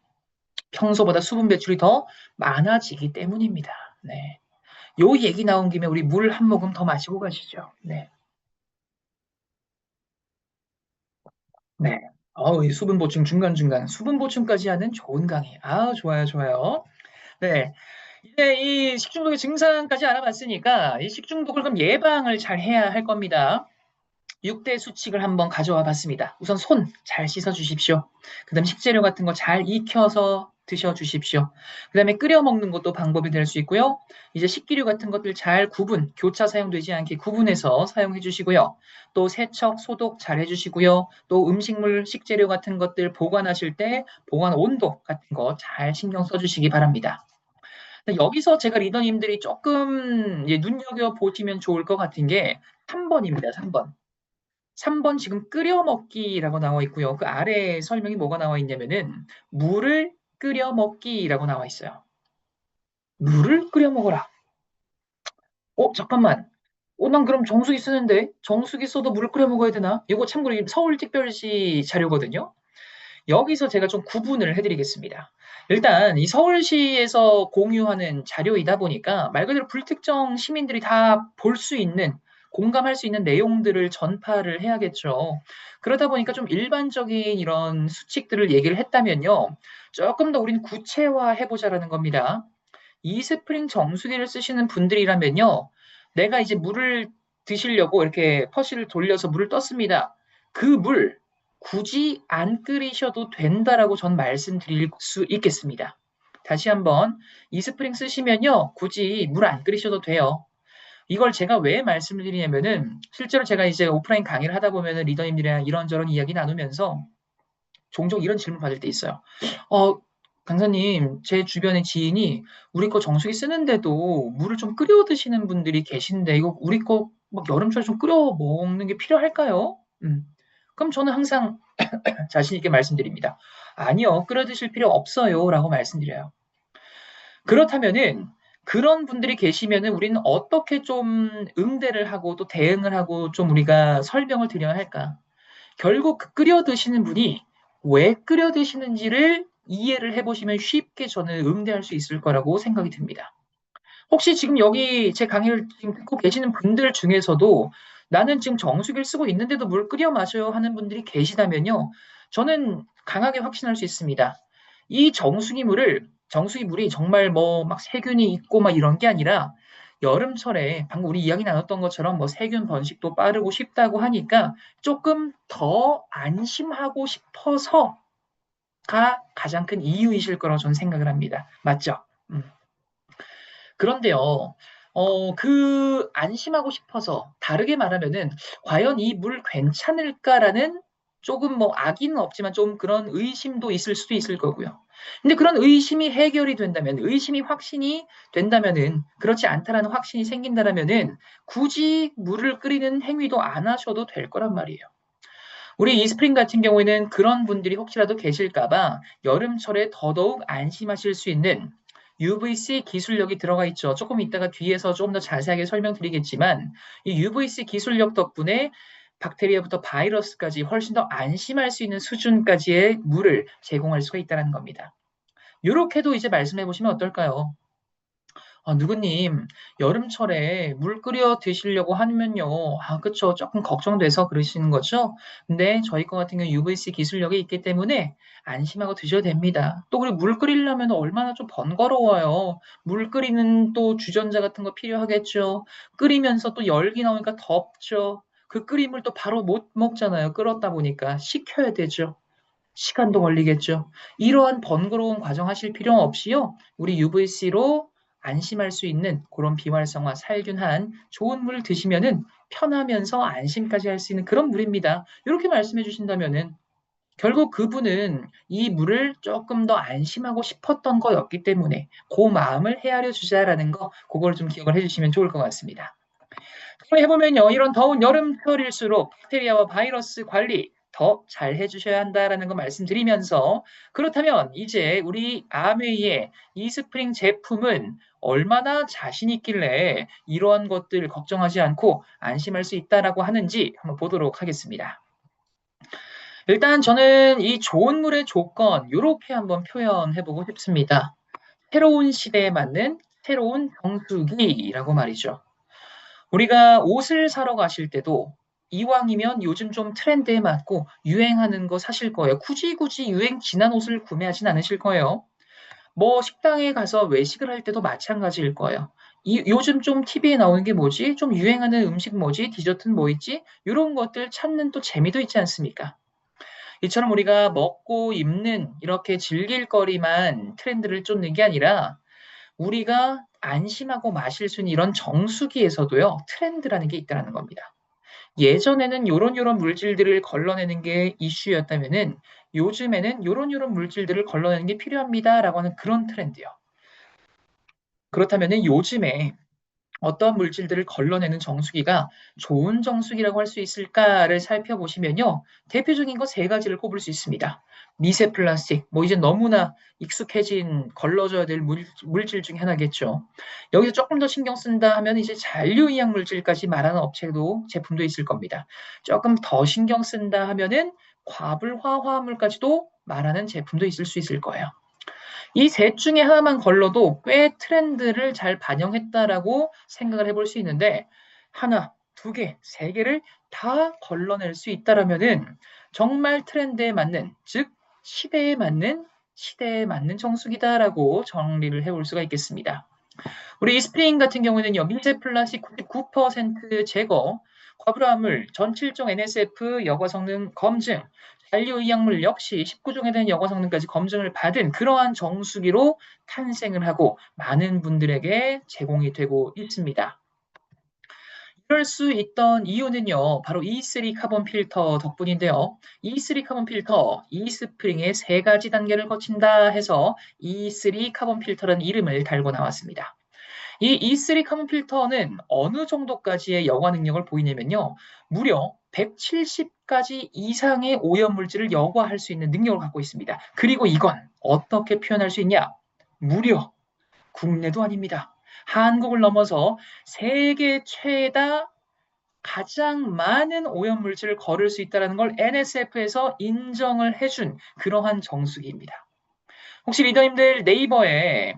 평소보다 수분 배출이 더 많아지기 때문입니다. 네. 요 얘기 나온 김에 우리 물 한 모금 더 마시고 가시죠. 네. 네. 이 수분 보충 중간중간 수분 보충까지 하는 좋은 강의. 좋아요, 좋아요. 네. 이제 이 식중독의 증상까지 알아봤으니까 이 식중독을 그럼 예방을 잘 해야 할 겁니다. 6대 수칙을 한번 가져와 봤습니다. 우선 손 잘 씻어 주십시오. 그다음 식재료 같은 거 잘 익혀서 드셔 주십시오. 그다음에 끓여 먹는 것도 방법이 될 수 있고요. 이제 식기류 같은 것들 잘 교차 사용되지 않게 구분해서 사용해 주시고요. 또 세척, 소독 잘 해주시고요. 또 음식물, 식재료 같은 것들 보관하실 때 보관 온도 같은 거 잘 신경 써주시기 바랍니다. 여기서 제가 리더님들이 조금 눈여겨 보시면 좋을 것 같은 게 3번입니다. 3번. 3번 지금 끓여 먹기라고 나와 있고요. 그 아래 설명이 뭐가 나와 있냐면은 물을 끓여 먹기라고 나와 있어요. 물을 끓여 먹어라. 잠깐만. 난 그럼 정수기 쓰는데 정수기 써도 물을 끓여 먹어야 되나? 이거 참고로 서울특별시 자료거든요. 여기서 제가 좀 구분을 해드리겠습니다. 일단 이 서울시에서 공유하는 자료이다 보니까 말 그대로 불특정 시민들이 다 볼 수 있는 공감할 수 있는 내용들을 전파를 해야겠죠. 그러다 보니까 좀 일반적인 이런 수칙들을 얘기를 했다면요. 조금 더 우린 구체화 해보자라는 겁니다. 이스프링 정수기를 쓰시는 분들이라면요. 내가 이제 물을 드시려고 이렇게 퍼시를 돌려서 물을 떴습니다. 그 물 굳이 안 끓이셔도 된다라고 전 말씀드릴 수 있겠습니다. 다시 한번 이스프링 쓰시면요. 굳이 물 안 끓이셔도 돼요. 이걸 제가 왜 말씀을 드리냐면은 실제로 제가 이제 오프라인 강의를 하다 보면은 리더님들이랑 이런저런 이야기 나누면서 종종 이런 질문 받을 때 있어요. 어, 강사님, 제 주변의 지인이 우리 거 정수기 쓰는데도 물을 좀 끓여 드시는 분들이 계신데 이거 우리 거 막 여름철에 좀 끓여 먹는 게 필요할까요? 그럼 저는 항상 자신 있게 말씀드립니다. 아니요, 끓여 드실 필요 없어요라고 말씀드려요. 그렇다면은 그런 분들이 계시면은 우리는 어떻게 좀 응대를 하고 또 대응을 하고 좀 우리가 설명을 드려야 할까? 결국 그 끓여 드시는 분이 왜 끓여 드시는지를 이해를 해보시면 쉽게 저는 응대할 수 있을 거라고 생각이 듭니다. 혹시 지금 여기 제 강의를 지금 듣고 계시는 분들 중에서도 나는 지금 정수기를 쓰고 있는데도 물 끓여 마셔요 하는 분들이 계시다면요. 저는 강하게 확신할 수 있습니다. 이 정수기 물이 정말 뭐 막 세균이 있고 막 이런 게 아니라 여름철에 방금 우리 이야기 나눴던 것처럼 뭐 세균 번식도 빠르고 쉽다고 하니까 조금 더 안심하고 싶어서가 가장 큰 이유이실 거라고 저는 생각을 합니다. 맞죠? 음. 그런데요, 안심하고 싶어서, 다르게 말하면은, 과연 이 물 괜찮을까라는 조금 뭐 악의는 없지만 좀 그런 의심도 있을 수도 있을 거고요. 근데 그런 의심이 해결이 된다면, 의심이 확신이 된다면은, 그렇지 않다라는 확신이 생긴다라면은, 굳이 물을 끓이는 행위도 안 하셔도 될 거란 말이에요. 우리 이스프링 같은 경우에는 그런 분들이 혹시라도 계실까봐 여름철에 더더욱 안심하실 수 있는 UVC 기술력이 들어가 있죠. 조금 이따가 뒤에서 조금 더 자세하게 설명드리겠지만 이 UVC 기술력 덕분에 박테리아부터 바이러스까지 훨씬 더 안심할 수 있는 수준까지의 물을 제공할 수가 있다는 겁니다. 이렇게도 이제 말씀해 보시면 어떨까요? 누구님, 여름철에 물 끓여 드시려고 하면요. 그쵸. 조금 걱정돼서 그러시는 거죠? 근데 저희 거 같은 경우 UVC 기술력이 있기 때문에 안심하고 드셔도 됩니다. 또 그리고 물 끓이려면 얼마나 좀 번거로워요. 물 끓이는 또 주전자 같은 거 필요하겠죠. 끓이면서 또 열기 나오니까 덥죠. 그 끓인 물 또 바로 못 먹잖아요. 끓었다 보니까 식혀야 되죠. 시간도 걸리겠죠. 이러한 번거로운 과정 하실 필요 없이요. 우리 UVC로 안심할 수 있는 그런 비활성화 살균한 좋은 물 드시면은 편하면서 안심까지 할 수 있는 그런 물입니다. 이렇게 말씀해 주신다면은 결국 그분은 이 물을 조금 더 안심하고 싶었던 거였기 때문에 그 마음을 헤아려 주자라는 거 그걸 좀 기억을 해주시면 좋을 것 같습니다. 해보면요, 이런 더운 여름철일수록 박테리아와 바이러스 관리 더 잘 해주셔야 한다라는 거 말씀드리면서 그렇다면 이제 우리 아메이의 이스프링 제품은 얼마나 자신 있길래 이러한 것들 걱정하지 않고 안심할 수 있다라고 하는지 한번 보도록 하겠습니다. 일단 저는 이 좋은 물의 조건 이렇게 한번 표현해보고 싶습니다. 새로운 시대에 맞는 새로운 정수기라고 말이죠. 우리가 옷을 사러 가실 때도 이왕이면 요즘 좀 트렌드에 맞고 유행하는 거 사실 거예요. 굳이 유행 지난 옷을 구매하진 않으실 거예요. 뭐 식당에 가서 외식을 할 때도 마찬가지일 거예요. 요즘 좀 TV에 나오는 게 뭐지? 좀 유행하는 음식 뭐지? 디저트는 뭐 있지? 이런 것들 찾는 또 재미도 있지 않습니까? 이처럼 우리가 먹고 입는 이렇게 즐길 거리만 트렌드를 쫓는 게 아니라 우리가 안심하고 마실 수 있는 이런 정수기에서도요, 트렌드라는 게 있다는 겁니다. 예전에는 요런 물질들을 걸러내는 게 이슈였다면은 요즘에는 요런 물질들을 걸러내는 게 필요합니다라고 하는 그런 트렌드요. 그렇다면은 요즘에 어떤 물질들을 걸러내는 정수기가 좋은 정수기라고 할 수 있을까를 살펴보시면요. 대표적인 거 세 가지를 꼽을 수 있습니다. 미세 플라스틱, 뭐 이제 너무나 익숙해진 걸러져야 될 물질 중에 하나겠죠. 여기서 조금 더 신경 쓴다 하면 이제 잔류이약 물질까지 말하는 업체도 제품도 있을 겁니다. 조금 더 신경 쓴다 하면은 과불화 화합물까지도 말하는 제품도 있을 수 있을 거예요. 이 셋 중에 하나만 걸러도 꽤 트렌드를 잘 반영했다라고 생각을 해볼 수 있는데 하나, 두 개, 세 개를 다 걸러낼 수 있다라면은 정말 트렌드에 맞는, 즉 시대에 맞는 정수기다라고 정리를 해볼 수가 있겠습니다. 우리 이스프링 같은 경우에는요, 미세 플라스틱 99% 제거, 과불화물, 전칠종 NSF 여과 성능 검증, 잔류의약물 역시 19종에 대한 여과 성능까지 검증을 받은 그러한 정수기로 탄생을 하고 많은 분들에게 제공이 되고 있습니다. 이럴 수 있던 이유는요, 바로 E3 카본 필터 덕분인데요. E3 카본 필터, 이스프링의 세 가지 단계를 거친다 해서 E3 카본 필터라는 이름을 달고 나왔습니다. 이 E3 카본 필터는 어느 정도까지의 여과 능력을 보이냐면요. 무려 170가지 이상의 오염물질을 여과할 수 있는 능력을 갖고 있습니다. 그리고 이건 어떻게 표현할 수 있냐? 무려 국내도 아닙니다. 한국을 넘어서 세계 최다 가장 많은 오염물질을 거를 수 있다는 걸 NSF에서 인정을 해준 그러한 정수기입니다. 혹시 리더님들 네이버에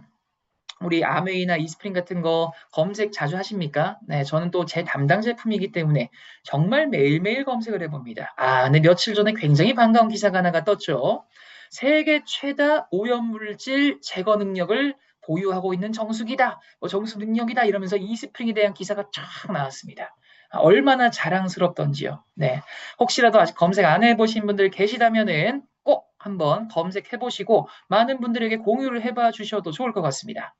우리 아메이나 이스프링 같은 거 검색 자주 하십니까? 네, 저는 또 제 담당 제품이기 때문에 정말 매일매일 검색을 해봅니다. 네, 며칠 전에 굉장히 반가운 기사가 하나가 떴죠. 세계 최다 오염물질 제거 능력을 보유하고 있는 정수기다, 뭐 정수 능력이다 이러면서 이스프링에 대한 기사가 쫙 나왔습니다. 얼마나 자랑스럽던지요. 네, 혹시라도 아직 검색 안 해보신 분들 계시다면은 꼭 한번 검색해 보시고 많은 분들에게 공유를 해봐 주셔도 좋을 것 같습니다.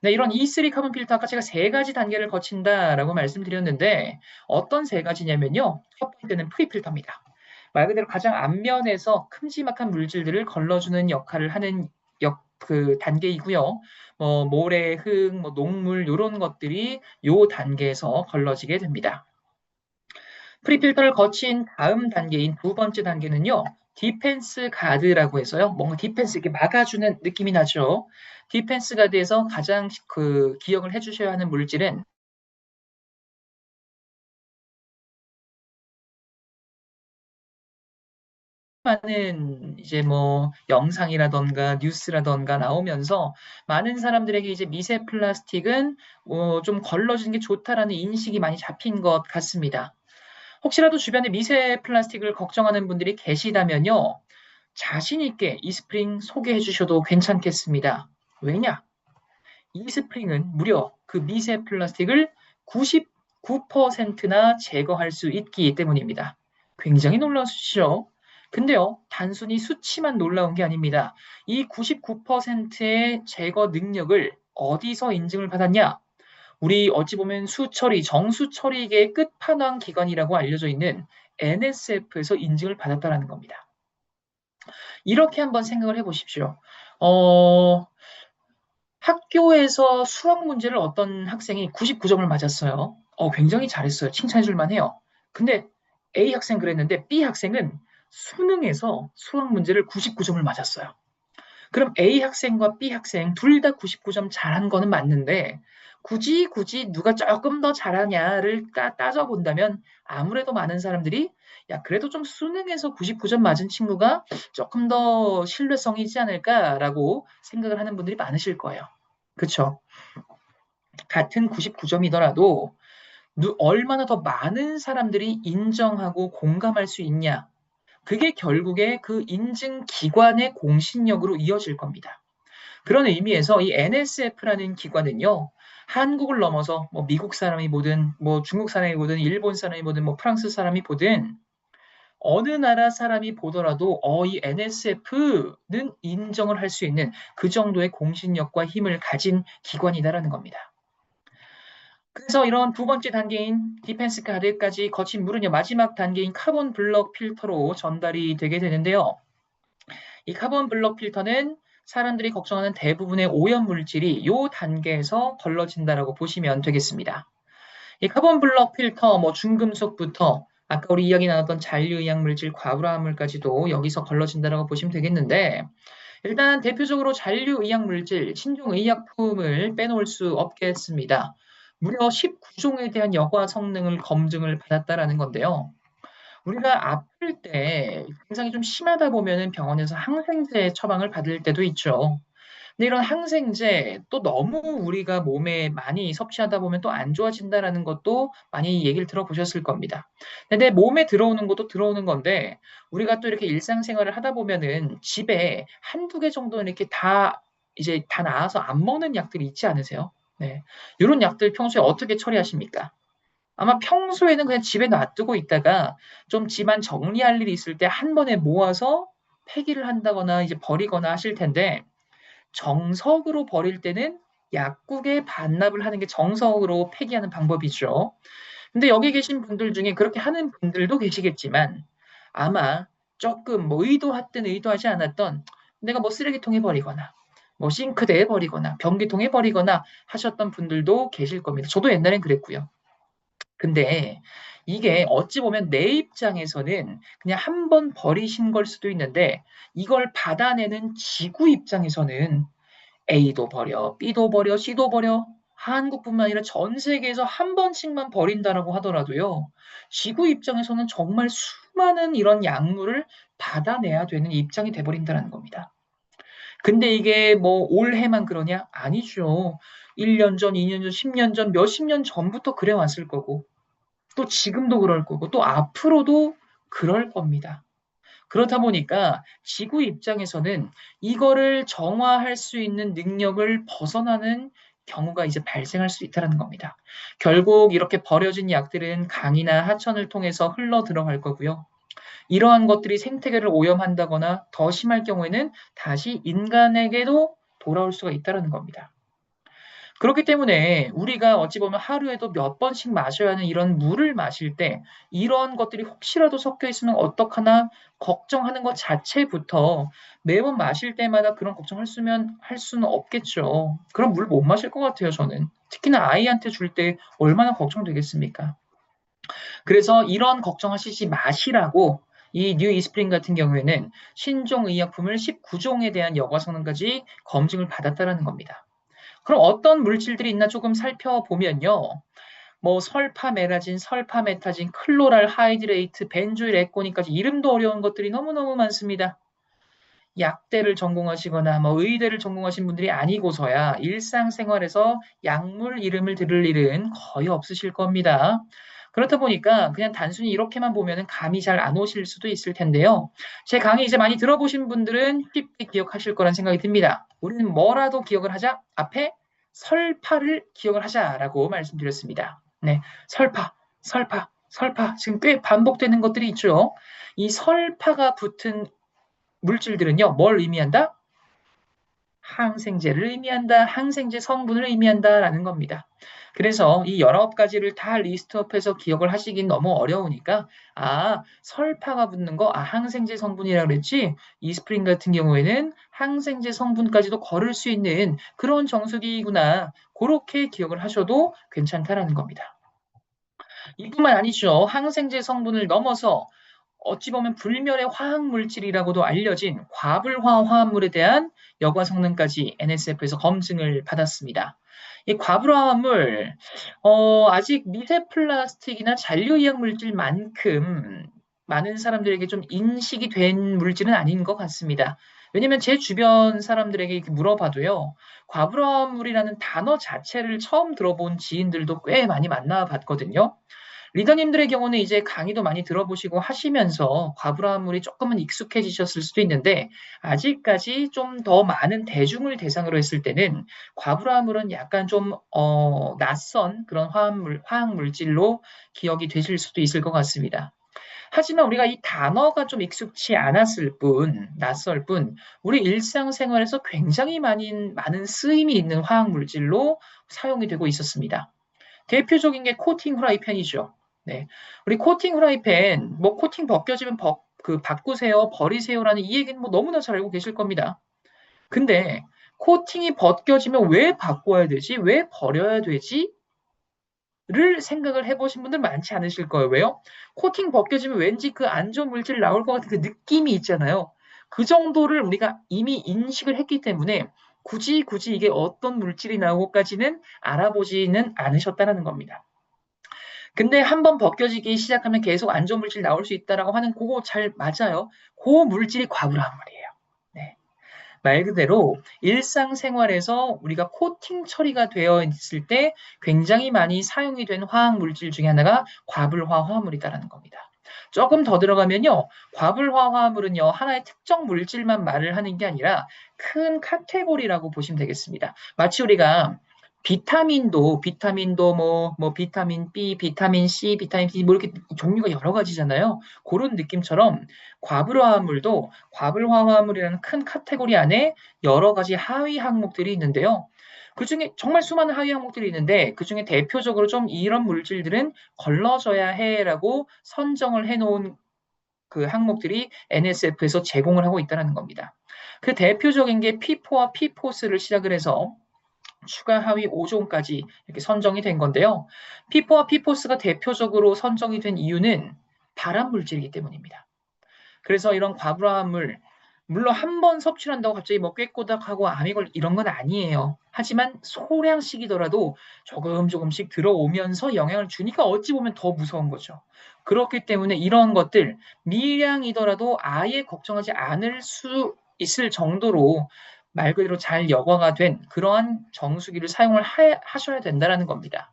네, 이런 E3 카본 필터 아까 제가 세 가지 단계를 거친다라고 말씀드렸는데 어떤 세 가지냐면요. 첫 번째는 프리필터입니다. 말 그대로 가장 앞면에서 큼지막한 물질들을 걸러주는 역할을 하는 그 단계이고요. 모래, 흙, 녹물 이런 것들이 요 단계에서 걸러지게 됩니다. 프리필터를 거친 다음 단계인 두 번째 단계는요. 디펜스 가드라고 해서요. 뭔가 디펜스 이렇게 막아주는 느낌이 나죠. 디펜스 가드에서 가장 그 기억을 해주셔야 하는 물질은 많은 이제 뭐 영상이라던가 뉴스라던가 나오면서 많은 사람들에게 이제 미세 플라스틱은 좀 걸러지는 게 좋다라는 인식이 많이 잡힌 것 같습니다. 혹시라도 주변에 미세 플라스틱을 걱정하는 분들이 계시다면요. 자신 있게 이 스프링 소개해 주셔도 괜찮겠습니다. 왜냐? 이 스프링은 무려 그 미세 플라스틱을 99%나 제거할 수 있기 때문입니다. 굉장히 놀라우시죠? 근데요, 단순히 수치만 놀라운 게 아닙니다. 이 99%의 제거 능력을 어디서 인증을 받았냐? 우리 어찌 보면 수처리, 정수처리계의 끝판왕 기관이라고 알려져 있는 NSF에서 인증을 받았다라는 겁니다. 이렇게 한번 생각을 해보십시오. 어, 학교에서 수학 문제를 어떤 학생이 99점을 맞았어요. 굉장히 잘했어요. 칭찬해줄 만해요. 근데 A 학생 그랬는데 B 학생은 수능에서 수학 문제를 99점을 맞았어요. 그럼 A 학생과 B 학생 둘 다 99점 잘한 거는 맞는데 굳이 누가 조금 더 잘하냐를 따져본다면 아무래도 많은 사람들이 야, 그래도 좀 수능에서 99점 맞은 친구가 조금 더 신뢰성이 있지 않을까라고 생각을 하는 분들이 많으실 거예요. 그렇죠? 같은 99점이더라도 얼마나 더 많은 사람들이 인정하고 공감할 수 있냐. 그게 결국에 그 인증 기관의 공신력으로 이어질 겁니다. 그런 의미에서 이 NSF라는 기관은요, 한국을 넘어서 뭐 미국 사람이 보든, 뭐 중국 사람이 보든, 일본 사람이 보든, 뭐 프랑스 사람이 보든, 어느 나라 사람이 보더라도 이 NSF는 인정을 할 수 있는 그 정도의 공신력과 힘을 가진 기관이다라는 겁니다. 그래서 이런 두 번째 단계인 디펜스 카드까지 거친 물은요, 마지막 단계인 카본 블럭 필터로 전달이 되게 되는데요. 이 카본 블럭 필터는 사람들이 걱정하는 대부분의 오염 물질이 이 단계에서 걸러진다라고 보시면 되겠습니다. 이 카본 블럭 필터, 뭐 중금속부터 아까 우리 이야기 나눴던 잔류의약 물질, 과부하물까지도 여기서 걸러진다라고 보시면 되겠는데 일단 대표적으로 잔류의약 물질, 신종의약품을 빼놓을 수 없겠습니다. 무려 19종에 대한 여과 성능을 검증을 받았다라는 건데요. 우리가 아플 때 굉장히 좀 심하다 보면은 병원에서 항생제 처방을 받을 때도 있죠. 근데 이런 항생제 또 너무 우리가 몸에 많이 섭취하다 보면 또 안 좋아진다라는 것도 많이 얘기를 들어보셨을 겁니다. 근데 내 몸에 들어오는 것도 들어오는 건데 우리가 또 이렇게 일상생활을 하다 보면은 집에 한두 개 정도는 이렇게 다 이제 다 나아서 안 먹는 약들이 있지 않으세요? 네. 이런 약들 평소에 어떻게 처리하십니까? 아마 평소에는 그냥 집에 놔두고 있다가 좀 집안 정리할 일이 있을 때 한 번에 모아서 폐기를 한다거나 이제 버리거나 하실 텐데 정석으로 버릴 때는 약국에 반납을 하는 게 정석으로 폐기하는 방법이죠. 근데 여기 계신 분들 중에 그렇게 하는 분들도 계시겠지만 아마 조금 뭐 의도했든 의도하지 않았던 내가 뭐 쓰레기통에 버리거나 뭐 싱크대에 버리거나 변기통에 버리거나 하셨던 분들도 계실 겁니다. 저도 옛날엔 그랬고요. 근데 이게 어찌 보면 내 입장에서는 그냥 한 번 버리신 걸 수도 있는데 이걸 받아내는 지구 입장에서는 A도 버려, B도 버려, C도 버려. 한국뿐만 아니라 전 세계에서 한 번씩만 버린다라고 하더라도요. 지구 입장에서는 정말 수많은 이런 약물을 받아내야 되는 입장이 돼버린다는 겁니다. 근데 이게 뭐 올해만 그러냐? 아니죠. 1년 전, 2년 전, 10년 전, 몇십 년 전부터 그래 왔을 거고, 또 지금도 그럴 거고, 또 앞으로도 그럴 겁니다. 그렇다 보니까 지구 입장에서는 이거를 정화할 수 있는 능력을 벗어나는 경우가 이제 발생할 수 있다는 겁니다. 결국 이렇게 버려진 약들은 강이나 하천을 통해서 흘러 들어갈 거고요. 이러한 것들이 생태계를 오염한다거나 더 심할 경우에는 다시 인간에게도 돌아올 수가 있다는 겁니다. 그렇기 때문에 우리가 어찌 보면 하루에도 몇 번씩 마셔야 하는 이런 물을 마실 때 이런 것들이 혹시라도 섞여 있으면 어떡하나 걱정하는 것 자체부터 매번 마실 때마다 그런 걱정을 할 수는 없겠죠. 그럼 물 못 마실 것 같아요, 저는. 특히나 아이한테 줄 때 얼마나 걱정되겠습니까? 그래서 이런 걱정하시지 마시라고 이 뉴 이스프링 같은 경우에는 신종 의약품을 19종에 대한 여과 성능까지 검증을 받았다라는 겁니다. 그럼 어떤 물질들이 있나 조금 살펴보면요. 뭐 설파메라진, 설파메타진, 클로랄 하이드레이트, 벤조일 에코니까지 이름도 어려운 것들이 너무너무 많습니다. 약대를 전공하시거나 뭐 의대를 전공하신 분들이 아니고서야 일상생활에서 약물 이름을 들을 일은 거의 없으실 겁니다. 그렇다 보니까 그냥 단순히 이렇게만 보면은 감이 잘 안 오실 수도 있을 텐데요. 제 강의 이제 많이 들어보신 분들은 쉽게 기억하실 거란 생각이 듭니다. 우리는 뭐라도 기억을 하자. 앞에 설파를 기억을 하자라고 말씀드렸습니다. 네, 설파, 설파, 설파. 지금 꽤 반복되는 것들이 있죠. 이 설파가 붙은 물질들은요, 뭘 의미한다? 항생제를 의미한다, 항생제 성분을 의미한다라는 겁니다. 그래서 이 19가지를 다 리스트업해서 기억을 하시긴 너무 어려우니까, 설파가 붙는 거, 항생제 성분이라고 그랬지? 이스프린 같은 경우에는 항생제 성분까지도 거를 수 있는 그런 정수기구나. 그렇게 기억을 하셔도 괜찮다라는 겁니다. 이뿐만 아니죠. 항생제 성분을 넘어서 어찌 보면 불멸의 화학물질이라고도 알려진 과불화 화합물에 대한 여과 성능까지 NSF에서 검증을 받았습니다. 이 과불화 화합물, 아직 미세 플라스틱이나 잔류이학 물질만큼 많은 사람들에게 좀 인식이 된 물질은 아닌 것 같습니다. 왜냐면 제 주변 사람들에게 이렇게 물어봐도요, 과불화 화합물이라는 단어 자체를 처음 들어본 지인들도 꽤 많이 만나봤거든요. 리더님들의 경우는 이제 강의도 많이 들어보시고 하시면서 과부하물이 조금은 익숙해지셨을 수도 있는데 아직까지 좀 더 많은 대중을 대상으로 했을 때는 과부하물은 약간 좀 낯선 그런 화학 물질로 기억이 되실 수도 있을 것 같습니다. 하지만 우리가 이 단어가 좀 익숙치 않았을 뿐, 낯설 뿐, 우리 일상생활에서 굉장히 많은 쓰임이 있는 화학 물질로 사용이 되고 있었습니다. 대표적인 게 코팅 후라이팬이죠. 네. 우리 코팅 후라이팬, 뭐 코팅 벗겨지면 바꾸세요, 버리세요라는 이 얘기는 뭐 너무나 잘 알고 계실 겁니다. 근데 코팅이 벗겨지면 왜 바꿔야 되지? 왜 버려야 되지? 를 생각을 해보신 분들 많지 않으실 거예요. 왜요? 코팅 벗겨지면 왠지 그 안 좋은 물질 나올 것 같은 그 느낌이 있잖아요. 그 정도를 우리가 이미 인식을 했기 때문에 굳이 이게 어떤 물질이 나오고까지는 알아보지는 않으셨다는 겁니다. 근데 한번 벗겨지기 시작하면 계속 안 좋은 물질 나올 수 있다라고 하는 그거 잘 맞아요. 그 물질이 과부하물이에요. 네. 말 그대로 일상생활에서 우리가 코팅 처리가 되어 있을 때 굉장히 많이 사용이 된 화학 물질 중에 하나가 과불화 화합물이다라는 겁니다. 조금 더 들어가면요. 과불화 화합물은요. 하나의 특정 물질만 말을 하는 게 아니라 큰 카테고리라고 보시면 되겠습니다. 마치 우리가 비타민도 뭐 비타민 B, 비타민 C, 비타민 D 뭐 이렇게 종류가 여러 가지잖아요. 그런 느낌처럼 과불화합물도 과불화합물이라는 큰 카테고리 안에 여러 가지 하위 항목들이 있는데요. 그중에 정말 수많은 하위 항목들이 있는데 그중에 대표적으로 좀 이런 물질들은 걸러져야 해라고 선정을 해놓은 그 항목들이 NSF에서 제공을 하고 있다는 겁니다. 그 대표적인 게 P4와 P4스를 시작을 해서 추가 하위 5종까지 이렇게 선정이 된 건데요. P4와 P4스가 대표적으로 선정이 된 이유는 발암 물질이기 때문입니다. 그래서 이런 과부하물, 물론 한 번 섭취를 한다고 갑자기 뭐 꾀꼬닥하고 암이 걸 이런 건 아니에요. 하지만 소량씩이더라도 조금씩 들어오면서 영향을 주니까 어찌 보면 더 무서운 거죠. 그렇기 때문에 이런 것들 미량이더라도 아예 걱정하지 않을 수 있을 정도로 말 그대로 잘 여과가 된 그러한 정수기를 사용을 하셔야 된다는 겁니다.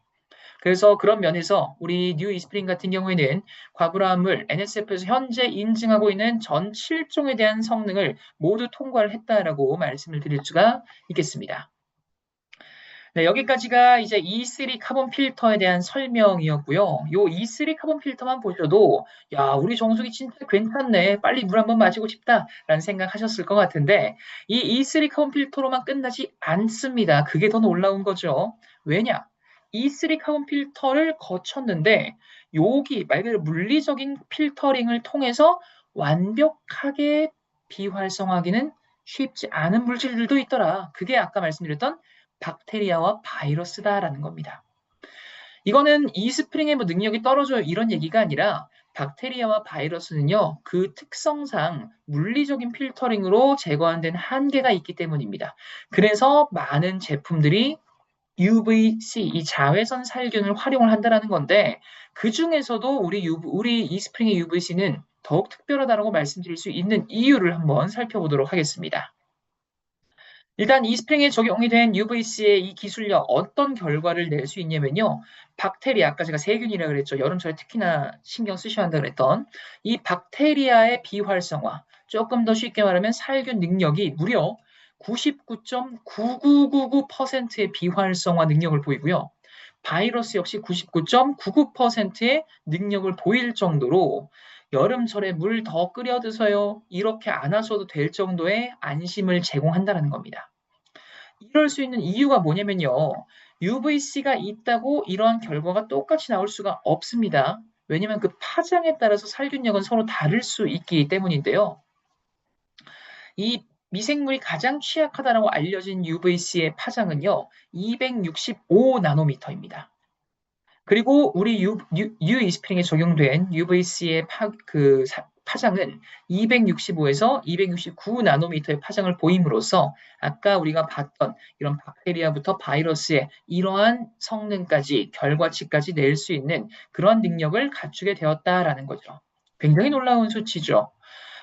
그래서 그런 면에서 우리 뉴 이스프링 같은 경우에는 과부하물 NSF에서 현재 인증하고 있는 전 7종에 대한 성능을 모두 통과를 했다라고 말씀을 드릴 수가 있겠습니다. 네, 여기까지가 이제 E3 카본 필터에 대한 설명이었고요. 요 E3 카본 필터만 보셔도 야, 우리 정수기 진짜 괜찮네. 빨리 물 한번 마시고 싶다라는 생각하셨을 것 같은데 이 E3 카본 필터로만 끝나지 않습니다. 그게 더 놀라운 거죠. 왜냐? E3 카본 필터를 거쳤는데 여기 말 그대로 물리적인 필터링을 통해서 완벽하게 비활성화하기는 쉽지 않은 물질들도 있더라. 그게 아까 말씀드렸던 박테리아와 바이러스다라는 겁니다. 이거는 이스프링의 뭐 능력이 떨어져요 이런 얘기가 아니라 박테리아와 바이러스는요, 그 특성상 물리적인 필터링으로 제거한 데는 한계가 있기 때문입니다. 그래서 많은 제품들이 UVC, 이 자외선 살균을 활용을 한다는 건데, 그 중에서도 우리 이스프링의 UVC는 더욱 특별하다고 말씀드릴 수 있는 이유를 한번 살펴보도록 하겠습니다. 일단 이스프링에 적용이 된 UVC의 이 기술력 어떤 결과를 낼 수 있냐면요. 박테리아, 아까 제가 세균이라 그랬죠. 여름철에 특히나 신경 쓰셔야 한다 그랬던 이 박테리아의 비활성화, 조금 더 쉽게 말하면 살균 능력이 무려 99.9999%의 비활성화 능력을 보이고요. 바이러스 역시 99.99%의 능력을 보일 정도로 여름철에 물 더 끓여 드세요. 이렇게 안 하셔도 될 정도의 안심을 제공한다는 겁니다. 이럴 수 있는 이유가 뭐냐면요. UVC가 있다고 이러한 결과가 똑같이 나올 수가 없습니다. 왜냐하면 그 파장에 따라서 살균력은 서로 다를 수 있기 때문인데요. 이 미생물이 가장 취약하다고 알려진 UVC의 파장은요, 265 나노미터입니다. 그리고 우리 이스프링에 적용된 UVC의 파장은 265에서 269 나노미터의 파장을 보임으로써 아까 우리가 봤던 이런 박테리아부터 바이러스의 이러한 성능까지 결과치까지 낼 수 있는 그런 능력을 갖추게 되었다라는 거죠. 굉장히 놀라운 수치죠.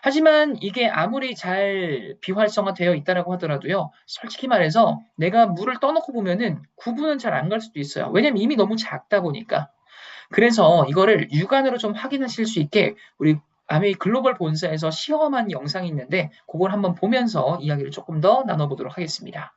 하지만 이게 아무리 잘 비활성화되어 있다라고 하더라도요, 솔직히 말해서 내가 물을 떠놓고 보면은 구분은 잘 안 갈 수도 있어요. 왜냐면 이미 너무 작다 보니까. 그래서 이거를 육안으로 좀 확인하실 수 있게 우리 아메이 글로벌 본사에서 시험한 영상이 있는데 그걸 한번 보면서 이야기를 조금 더 나눠보도록 하겠습니다.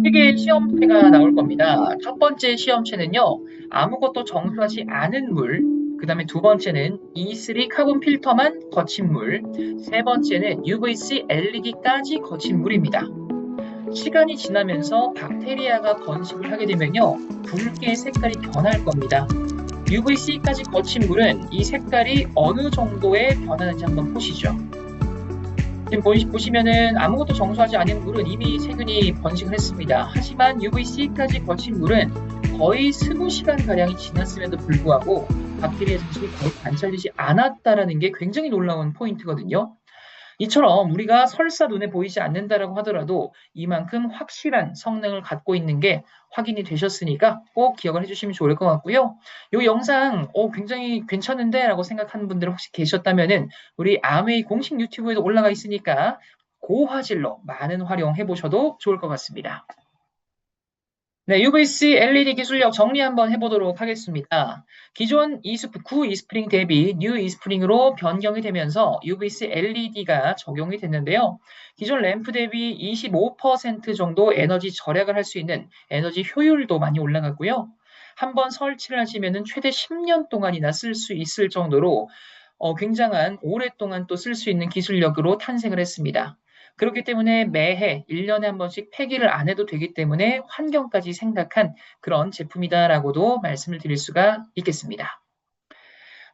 3개의 시험체가 나올 겁니다. 첫 번째 시험체는요, 아무것도 정수하지 않은 물, 그 다음에 두 번째는 E3 카본 필터만 거친 물, 세 번째는 UVC LED까지 거친 물입니다. 시간이 지나면서 박테리아가 번식을 하게 되면요, 붉게 색깔이 변할 겁니다. UVC까지 거친 물은 이 색깔이 어느 정도에 변하는지 한번 보시죠. 지금 보시면은 아무것도 정수하지 않은 물은 이미 세균이 번식을 했습니다. 하지만 UVC까지 거친 물은 거의 20시간가량이 지났음에도 불구하고 박테리아 증식이 거의 관찰되지 않았다라는 게 굉장히 놀라운 포인트거든요. 이처럼 우리가 설사 눈에 보이지 않는다라고 하더라도 이만큼 확실한 성능을 갖고 있는 게 확인이 되셨으니까 꼭 기억을 해주시면 좋을 것 같고요. 이 영상 굉장히 괜찮은데 라고 생각하는 분들 혹시 계셨다면은 우리 아메이 공식 유튜브에도 올라가 있으니까 고화질로 많은 활용해 보셔도 좋을 것 같습니다. 네, UVC LED 기술력 정리 한번 해보도록 하겠습니다. 기존 구 이스프링 대비 뉴 이스프링으로 변경이 되면서 UVC LED가 적용이 됐는데요. 기존 램프 대비 25% 정도 에너지 절약을 할 수 있는 에너지 효율도 많이 올라갔고요. 한번 설치를 하시면 최대 10년 동안이나 쓸 수 있을 정도로 굉장한 오랫동안 또 쓸 수 있는 기술력으로 탄생을 했습니다. 그렇기 때문에 매해 1년에 한 번씩 폐기를 안 해도 되기 때문에 환경까지 생각한 그런 제품이다라고도 말씀을 드릴 수가 있겠습니다.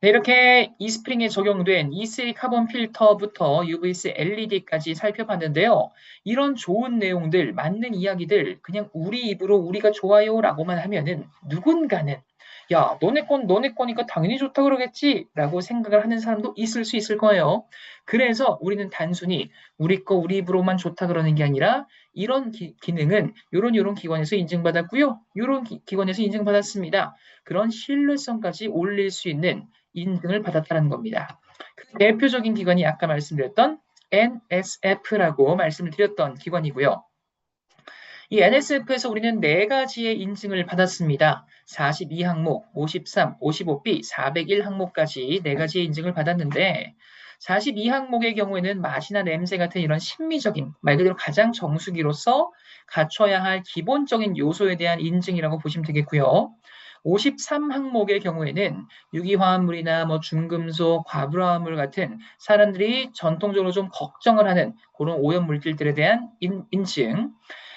네, 이렇게 이스프링에 적용된 E3 카본 필터부터 UVC LED까지 살펴봤는데요. 이런 좋은 내용들, 맞는 이야기들 그냥 우리 입으로 우리가 좋아요라고만 하면은 누군가는 야, 너네 거니까 당연히 좋다 그러겠지 라고 생각을 하는 사람도 있을 수 있을 거예요. 그래서 우리는 단순히 우리 거 우리 입으로만 좋다 그러는 게 아니라 이런 기능은 요런 기관에서 인증받았고요. 요런 기관에서 인증받았습니다. 그런 신뢰성까지 올릴 수 있는 인증을 받았다는 겁니다. 그 대표적인 기관이 아까 말씀드렸던 NSF라고 말씀을 드렸던 기관이고요. 이 NSF에서 우리는 4가지의 인증을 받았습니다. 42항목, 53, 55B, 401 항목까지 4가지의 인증을 받았는데 42항목의 경우에는 맛이나 냄새 같은 이런 심미적인 말 그대로 가장 정수기로서 갖춰야 할 기본적인 요소에 대한 인증이라고 보시면 되겠고요. 53항목의 경우에는 유기화합물이나 중금속, 과불화합물 같은 사람들이 전통적으로 좀 걱정을 하는 그런 오염물질들에 대한 인증.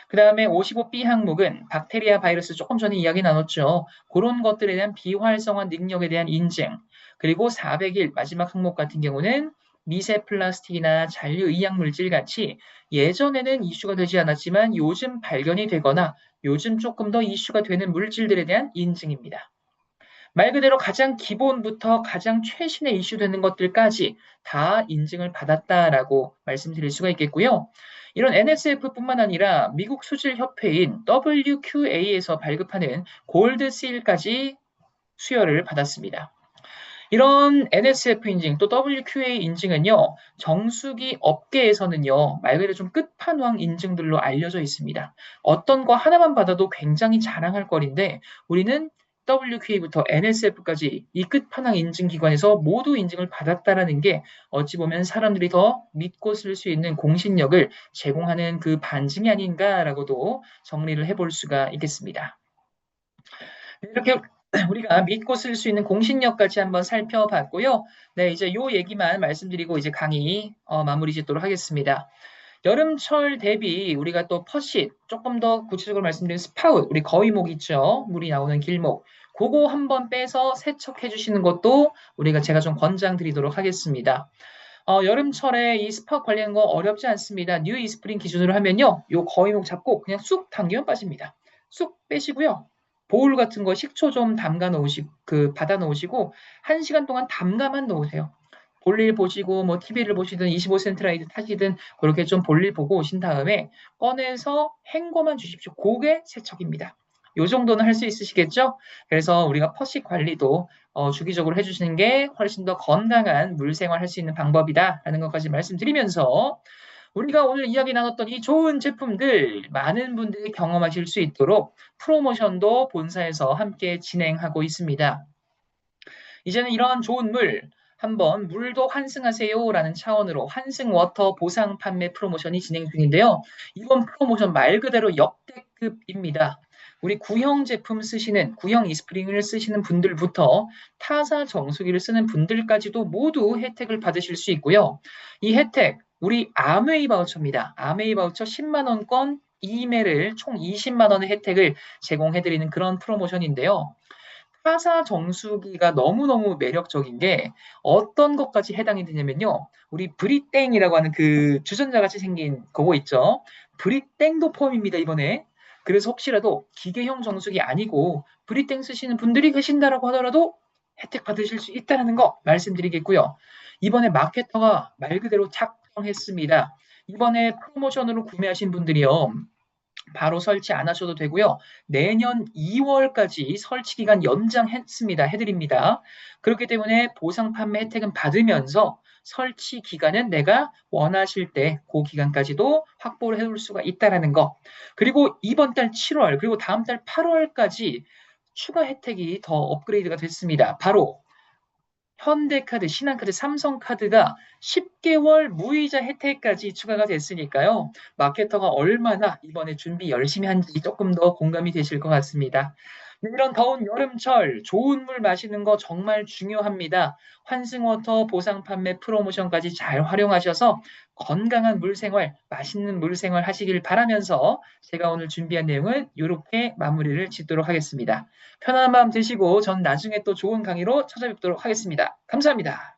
그 다음에 55B 항목은 박테리아, 바이러스 조금 전에 이야기 나눴죠. 그런 것들에 대한 비활성화 능력에 대한 인증. 그리고 401 마지막 항목 같은 경우는 미세 플라스틱이나 잔류 의약물질 같이 예전에는 이슈가 되지 않았지만 요즘 발견이 되거나 요즘 조금 더 이슈가 되는 물질들에 대한 인증입니다. 말 그대로 가장 기본부터 가장 최신에 이슈되는 것들까지 다 인증을 받았다라고 말씀드릴 수가 있겠고요. 이런 NSF뿐만 아니라 미국 수질협회인 WQA에서 발급하는 골드실까지 수여를 받았습니다. 이런 NSF 인증 또 WQA 인증은요, 정수기 업계에서는요, 말 그대로 좀 끝판왕 인증들로 알려져 있습니다. 어떤 거 하나만 받아도 굉장히 자랑할 거리인데, 우리는 WQA부터 NSF까지 이 끝판왕 인증 기관에서 모두 인증을 받았다라는 게 어찌 보면 사람들이 더 믿고 쓸 수 있는 공신력을 제공하는 그 반증이 아닌가라고도 정리를 해볼 수가 있겠습니다. 이렇게 우리가 믿고 쓸 수 있는 공신력까지 한번 살펴봤고요. 네, 이제 요 얘기만 말씀드리고 이제 강의 마무리 짓도록 하겠습니다. 여름철 대비 우리가 또 퍼시 조금 더 구체적으로 말씀드린 스파웃 우리 거위목 있죠? 물이 나오는 길목 그거 한번 빼서 세척해 주시는 것도 우리가 제가 좀 권장드리도록 하겠습니다. 여름철에 이 스파웃 관리하는 거 어렵지 않습니다. 뉴 이스프링 기준으로 하면요. 요 거위목 잡고 그냥 쑥 당기면 빠집니다. 쑥 빼시고요. 보울 같은 거 식초 좀 받아 놓으시고 1시간 동안 담가만 놓으세요. 볼일 보시고 뭐 TV를 보시든 25센트 라이드 타시든 그렇게 좀 볼일 보고 오신 다음에 꺼내서 헹궈만 주십시오. 그게 세척입니다. 요 정도는 할 수 있으시겠죠? 그래서 우리가 퍼식 관리도 주기적으로 해주시는 게 훨씬 더 건강한 물 생활할 수 있는 방법이다라는 것까지 말씀드리면서 우리가 오늘 이야기 나눴던 이 좋은 제품들 많은 분들이 경험하실 수 있도록 프로모션도 본사에서 함께 진행하고 있습니다. 이제는 이런 좋은 물 한번 물도 환승하세요라는 차원으로 환승워터 보상 판매 프로모션이 진행 중인데요. 이번 프로모션 말 그대로 역대급입니다. 우리 구형 제품 쓰시는 구형 이스프링을 쓰시는 분들부터 타사 정수기를 쓰는 분들까지도 모두 혜택을 받으실 수 있고요. 이 혜택 우리 아메이 바우처입니다. 아메이 바우처 10만 원권 2매를 총 20만 원의 혜택을 제공해드리는 그런 프로모션인데요. 타사 정수기가 너무너무 매력적인 게 어떤 것까지 해당이 되냐면요. 우리 브리땡이라고 하는 그 주전자 같이 생긴 그거 있죠. 브리땡도 포함입니다, 이번에. 그래서 혹시라도 기계형 정수기 아니고 브리땡 쓰시는 분들이 계신다라고 하더라도 혜택 받으실 수 있다는 거 말씀드리겠고요. 이번에 마케터가 말 그대로 작성했습니다. 이번에 프로모션으로 구매하신 분들이요. 바로 설치 안 하셔도 되고요. 내년 2월까지 설치 기간 연장했습니다. 해드립니다. 그렇기 때문에 보상 판매 혜택은 받으면서 설치 기간은 내가 원하실 때 그 기간까지도 확보를 해둘 수가 있다는 거. 그리고 이번 달 7월 그리고 다음 달 8월까지 추가 혜택이 더 업그레이드가 됐습니다. 바로 현대카드, 신한카드, 삼성카드가 10개월 무이자 혜택까지 추가가 됐으니까요. 마케터가 얼마나 이번에 준비 열심히 한지 조금 더 공감이 되실 것 같습니다. 네, 이런 더운 여름철 좋은 물 마시는 거 정말 중요합니다. 환승워터 보상 판매 프로모션까지 잘 활용하셔서 건강한 물 생활, 맛있는 물 생활 하시길 바라면서 제가 오늘 준비한 내용은 이렇게 마무리를 짓도록 하겠습니다. 편안한 마음 드시고 전 나중에 또 좋은 강의로 찾아뵙도록 하겠습니다. 감사합니다.